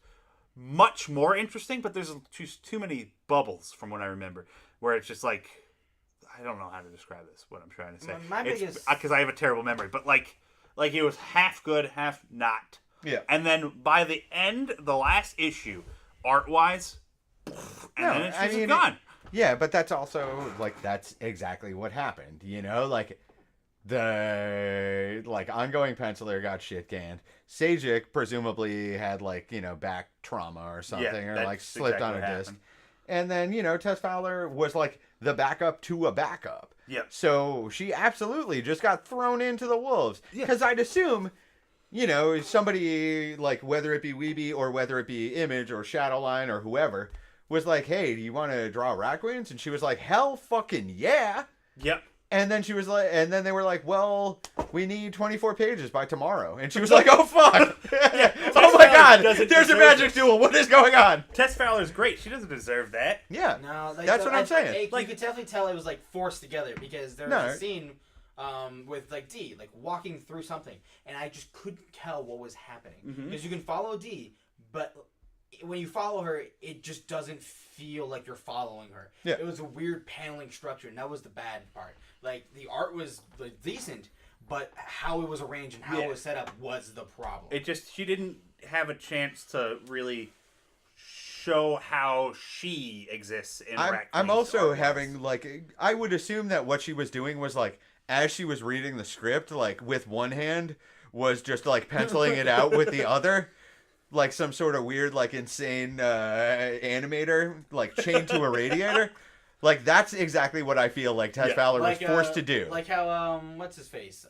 much more interesting, but there's just too many bubbles, from what I remember, where it's just, like, I don't know how to describe this, what I'm trying to say. My biggest... Because I have a terrible memory, but, like it was half good, half not. Yeah. And then by the end, the last issue, art-wise, and then it's just gone. Yeah, but that's also like that's exactly what happened. You know, like the ongoing penciler got shit canned. Sajic presumably had back trauma or something, or that's slipped exactly on a what disc. happened. And then Tess Fowler was like the backup to a backup. Yeah. So she absolutely just got thrown into the wolves. Yeah. Because I'd assume, somebody like whether it be Weeby or whether it be Image or Shadowline or whoever was like, "Hey, do you want to draw Rat Queens?" And she was like, "Hell, fucking yeah!" Yep. And then she was like, and then they were like, "Well, we need 24 pages by tomorrow." And she was like, "Oh fuck! Oh my god! doesn't There's a deserve magic duel. What is going on?" Tess Fowler's great. She doesn't deserve that. Yeah, No, that's what I'm saying. You could definitely tell it was forced together because there was a scene with D walking through something, and I just couldn't tell what was happening because you can follow D, but when you follow her, it just doesn't feel like you're following her. Yeah. It was a weird paneling structure, and that was the bad part. Like the art was decent, but how it was arranged and how it was set up was the problem. She didn't have a chance to really show how she exists in Rat I'm Queen's also art having wise. I would assume that what she was doing was as she was reading the script, with one hand was just penciling it out with the other, like some sort of weird insane animator chained to a radiator. That's exactly what I feel like Tess Fowler was forced to do. Like how what's his face?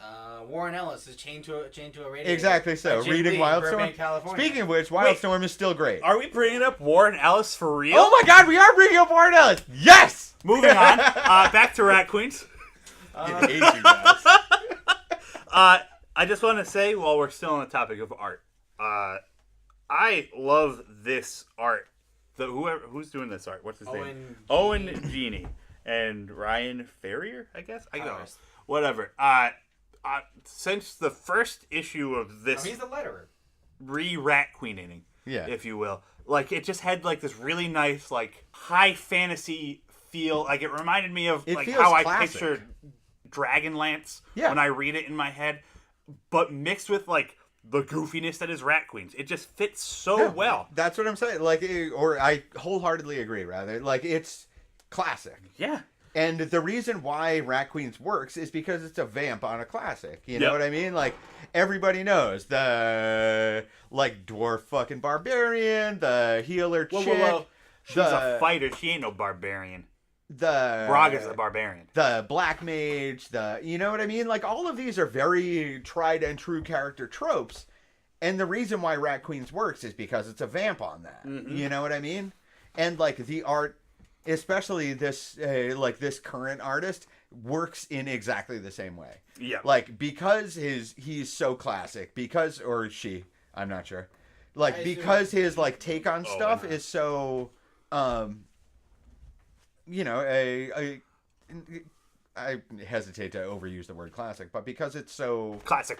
Warren Ellis is chained to a radiator. Exactly so. Like Jim Reading Lee, Wildstorm. Burbank, California. Speaking of which, Wildstorm is still great. Are we bringing up Warren Ellis for real? Oh my god, we are bringing up Warren Ellis! Yes! Moving on. Back to Rat Queens. I hate you guys. I just want to say, while we're still on the topic of art, I love this art. Who's doing this art? What's his name? Owen Genie and Ryan Ferrier, I guess. I don't know. Whatever. Since the first issue of this he's the letterer. Rat Queening, Yeah. if you will, it just had this really nice high fantasy feel. It reminded me of It feels how I classic. pictured Dragonlance Yeah. when I read it in my head, but mixed with the goofiness that is Rat Queens. It just fits so well. That's what I'm saying. Or I wholeheartedly agree, rather. It's classic. Yeah. And the reason why Rat Queens works is because it's a vamp on a classic. You know Yep. what I mean? Everybody knows the, dwarf fucking barbarian, the healer chick. Whoa. She's a the- fighter. She ain't no barbarian. The Braga's a barbarian. the black mage, you know what I mean? All of these are very tried and true character tropes. And the reason why Rat Queens works is because it's a vamp on that. Mm-hmm. You know what I mean? And the art, especially this this current artist, works in exactly the same way. Yeah. Because he's so classic, or she, I'm not sure. assume- Because his take on Oh, stuff wow. is so I hesitate to overuse the word classic, but because it's so, Classic.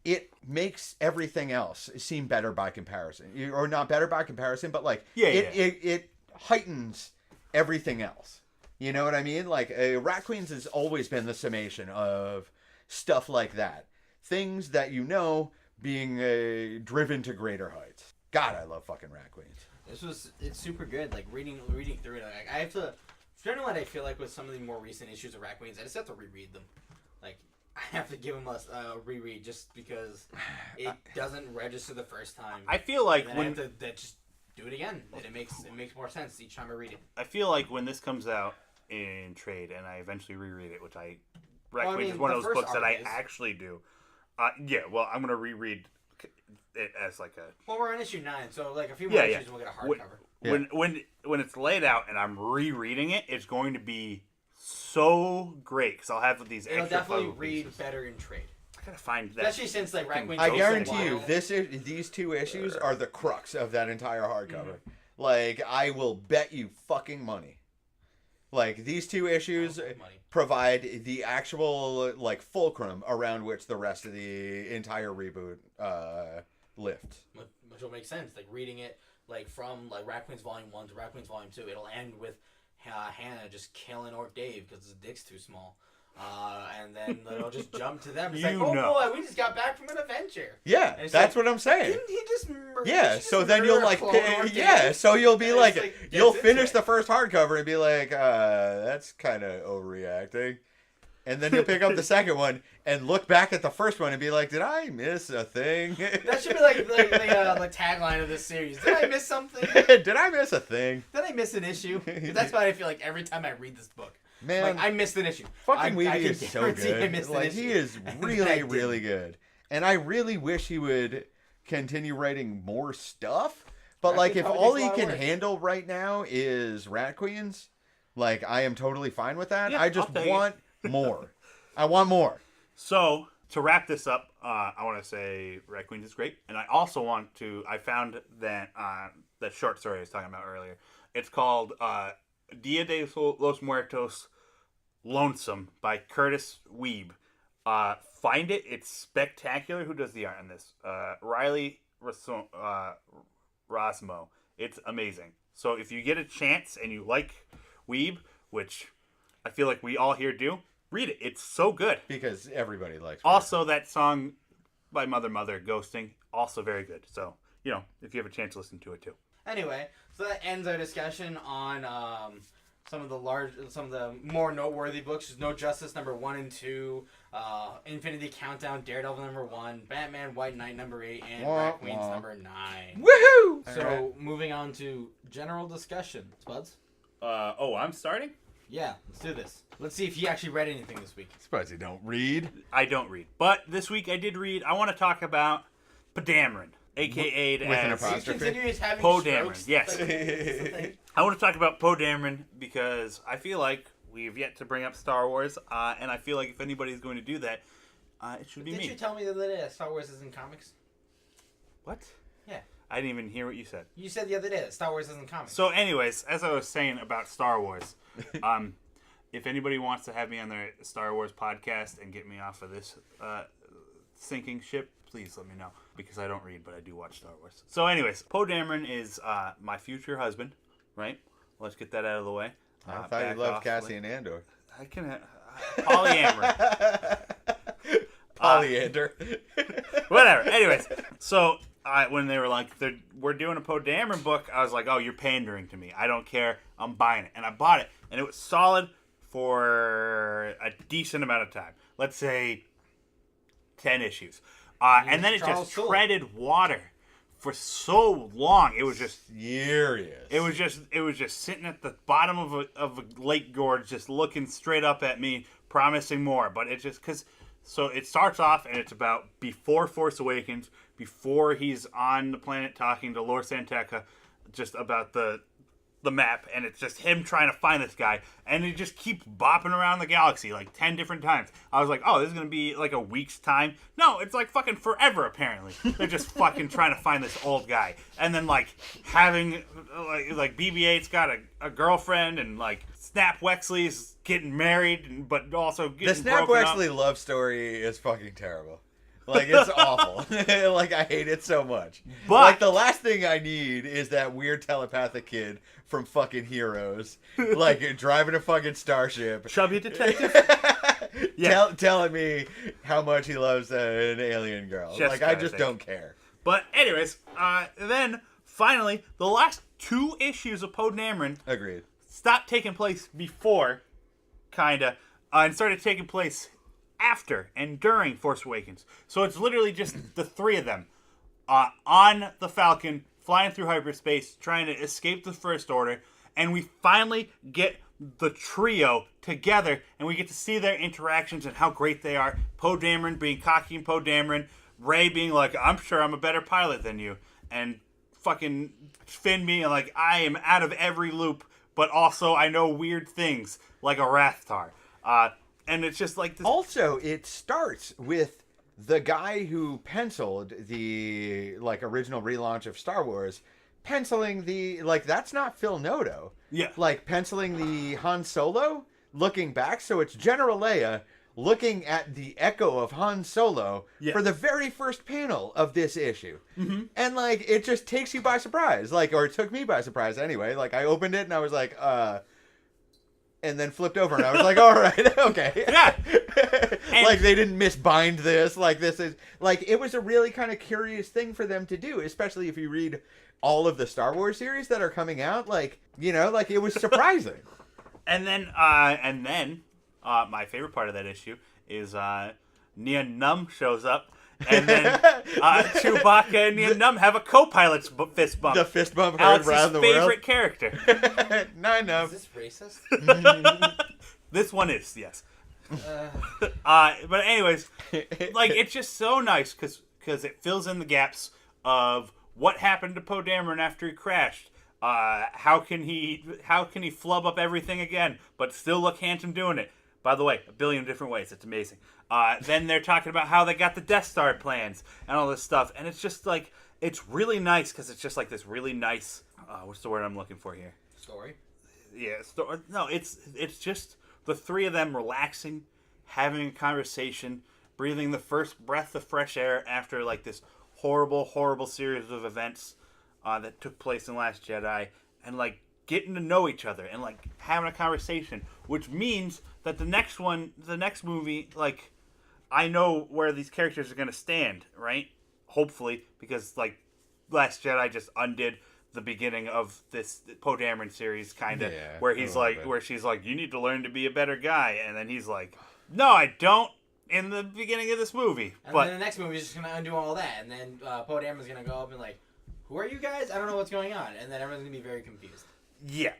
it makes everything else seem better by comparison, or not better by comparison, but it heightens everything else. You know what I mean? Rat Queens has always been the summation of stuff like that, things that being driven to greater heights. God, I love fucking Rat Queens. It's super good. Like reading through it. Like, I have to. Generally, I feel like with some of the more recent issues of Rat Queens, I just have to reread them. Like, I have to give them a reread just because it doesn't register the first time. I feel like and then I have to just do it again. And it makes more sense each time I read it. I feel like when this comes out in trade and I eventually reread it, which Rat Queens is one of those books that I actually do. Yeah, well, I'm gonna reread it as like a. Well, we're on issue 9, so like a few more issues, and we'll get a hardcover. When it's laid out and I'm rereading it, it's going to be so great because I'll have these. It'll extra definitely puzzle read pieces. better in trade. I gotta find that. Especially since like Rat Queens. I guarantee you, these 2 issues are the crux of that entire hardcover. Like, I will bet you fucking money. Like, these 2 issues provide the actual, like, fulcrum around which the rest of the entire reboot lift. Which will make sense. Like, reading it, like, from, like, Rat Queens Volume 1 to Rat Queens Volume 2, it'll end with Hannah just killing Orc Dave because his dick's too small. And then it'll just jump to them. It's like, oh boy, we just got back from an adventure. Yeah, that's like, what I'm saying. Didn't he just murder? Yeah, so then you'll like, so you'll be like, you'll finish the first hardcover and be like, that's kind of overreacting. And then you'll pick up the second one and look back at the first one and be like, did I miss a thing? That should be like the tagline of this series. Did I miss something? Did I miss a thing? Did I miss an issue? That's what I feel like every time I read this book. Man, like, I missed an issue. Fucking Weeby is so good. Like, he is really, really good. And I really wish he would continue writing more stuff. But, like, if all he can handle right now is Rat Queens, like, I am totally fine with that. Yeah, I just want more. I want more. So, to wrap this up, I want to say Rat Queens is great. And I also want to, I found that short story I was talking about earlier. It's called Dia de los Muertos Lonesome by Curtis Weeb. Find it. It's spectacular. Who does the art on this? Riley Rosmo. It's amazing. So if you get a chance and you like Weeb, which I feel like we all here do, read it. It's so good. Because everybody likes Weeb. Also, that song by Mother, Ghosting, also very good. So, you know, if you have a chance, listen to it too. Anyway, so that ends our discussion on some of the more noteworthy books. No Justice number 1 and 2, Infinity Countdown, Daredevil number 1, Batman White Knight number 8, and Rat Queens number 9. Woohoo! So moving on to general discussion. Spuds? I'm starting? Yeah, let's do this. Let's see if you actually read anything this week. Spuds, you don't read? I don't read. But this week I did read. I want to talk about Poe a.k.a. with an apostrophe. Poe Dameron, yes. I want to talk about Poe Dameron because I feel like we've yet to bring up Star Wars, and I feel like if anybody's going to do that, it should be me. Did you tell me the other day that Star Wars is in comics? What? Yeah. I didn't even hear what you said. You said the other day that Star Wars is in comics. So anyways, as I was saying about Star Wars, if anybody wants to have me on their Star Wars podcast and get me off of this sinking ship, please let me know, because I don't read, but I do watch Star Wars. So anyways, Poe Dameron is my future husband, right? Let's get that out of the way. I thought you loved Cassian Andor. I can... polyamory. Polyander. Whatever. Anyways, so when they were like, we're doing a Poe Dameron book, I was like, oh, you're pandering to me. I don't care. I'm buying it. And I bought it. And it was solid for a decent amount of time. Let's say 10 issues. And then it just treaded water for so long. It was just furious. It was just sitting at the bottom of a lake gorge, just looking straight up at me, promising more. But it just so it starts off and it's about before Force Awakens, before he's on the planet talking to Lor Santeca, just about the map, and it's just him trying to find this guy, and he just keeps bopping around the galaxy like 10 different times. I was like, oh, this is gonna be like a week's time. No, it's like fucking forever. Apparently, they're just fucking trying to find this old guy, and then like having like BB-8's got a girlfriend, and like Snap Wexley's getting married, but also getting the Snap Wexley love story is fucking terrible. Like, it's awful. Like, I hate it so much. But like, the last thing I need is that weird telepathic kid from fucking Heroes, like, driving a fucking starship. Chubby detective? Yeah. Telling me how much he loves an alien girl. Just like, I just don't care. But anyways, then finally, the last 2 issues of Poe Dameron Agreed. stopped taking place before, kinda, and started taking place after and during Force Awakens. So it's literally just the 3 of them on the Falcon, flying through hyperspace, trying to escape the First Order, and we finally get the trio together, and we get to see their interactions and how great they are. Poe Dameron being cocky and Poe Dameron, Rey being like, I'm sure I'm a better pilot than you, and fucking Finn being like, I am out of every loop, but also I know weird things, like a Rathtar. And it's just like this. Also, it starts with the guy who penciled the original relaunch of Star Wars, penciling that's not Phil Noto. Yeah. Penciling the Han Solo, looking back, so it's General Leia looking at the echo of Han Solo for the very first panel of this issue. Mm-hmm. And it just takes you by surprise. Or it took me by surprise anyway. I opened it and I was like, and then flipped over and I was like, all right, okay. Yeah. They didn't misbind this. This is it was a really kind of curious thing for them to do, especially if you read all of the Star Wars series that are coming out. It was surprising. And then my favorite part of that issue is Nia Num shows up, and then Chewbacca and Nia Num have a co-pilot's fist bump. The fist bump heard Alex's around the world. favorite character. Nine-Num. Is this racist? This one is, yes. But anyways, it's just so nice because it fills in the gaps of what happened to Poe Dameron after he crashed. How can he flub up everything again, but still look handsome doing it? By the way, 1 billion different ways. It's amazing. Then they're talking about how they got the Death Star plans and all this stuff, and it's just it's really nice because it's just this really nice. What's the word I'm looking for here? Story. Yeah, no, it's just the 3 of them relaxing, having a conversation, breathing the first breath of fresh air after this horrible, horrible series of events that took place in Last Jedi, and getting to know each other and having a conversation, which means that the next movie, I know where these characters are going to stand, right? Hopefully, because Last Jedi just undid the beginning of this Poe Dameron series, kind of, where he's where she's like, you need to learn to be a better guy, and then he's like, no, I don't. In the beginning of this movie, and but then the next movie is just gonna undo all that, and then Poe Dameron's gonna go up and who are you guys? I don't know what's going on, and then everyone's gonna be very confused. Yeah.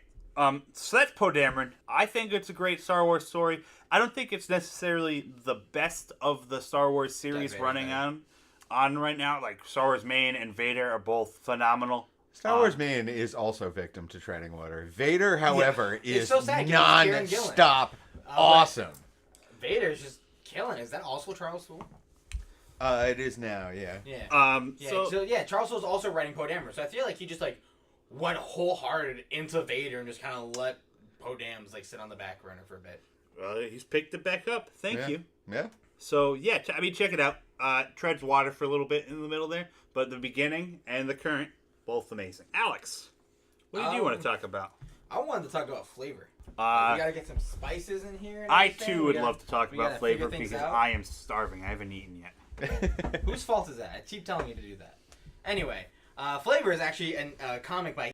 So that's Poe Dameron. I think it's a great Star Wars story. I don't think it's necessarily the best of the Star Wars series running on right now. Star Wars Main and Vader are both phenomenal. Star Wars Main is also victim to treading water. Vader, however, is so sad, non-stop awesome. Vader's just killing. Is that also Charles Soule? It is now, yeah. Yeah. Charles Soule's also writing Poe Dameron, so I feel like he just went wholehearted into Vader and just kind of let Poe Dameron sit on the back burner for a bit. Well, he's picked it back up. Thank you. Yeah. So yeah, check it out. Treads water for a little bit in the middle there, but the beginning and the current, both amazing. Alex, what did you want to talk about? I wanted to talk about flavor. We gotta get some spices in here. I too would love to talk about flavor because I am starving. I haven't eaten yet. Whose fault is that? I keep telling you to do that. Anyway, Flavor is actually a comic by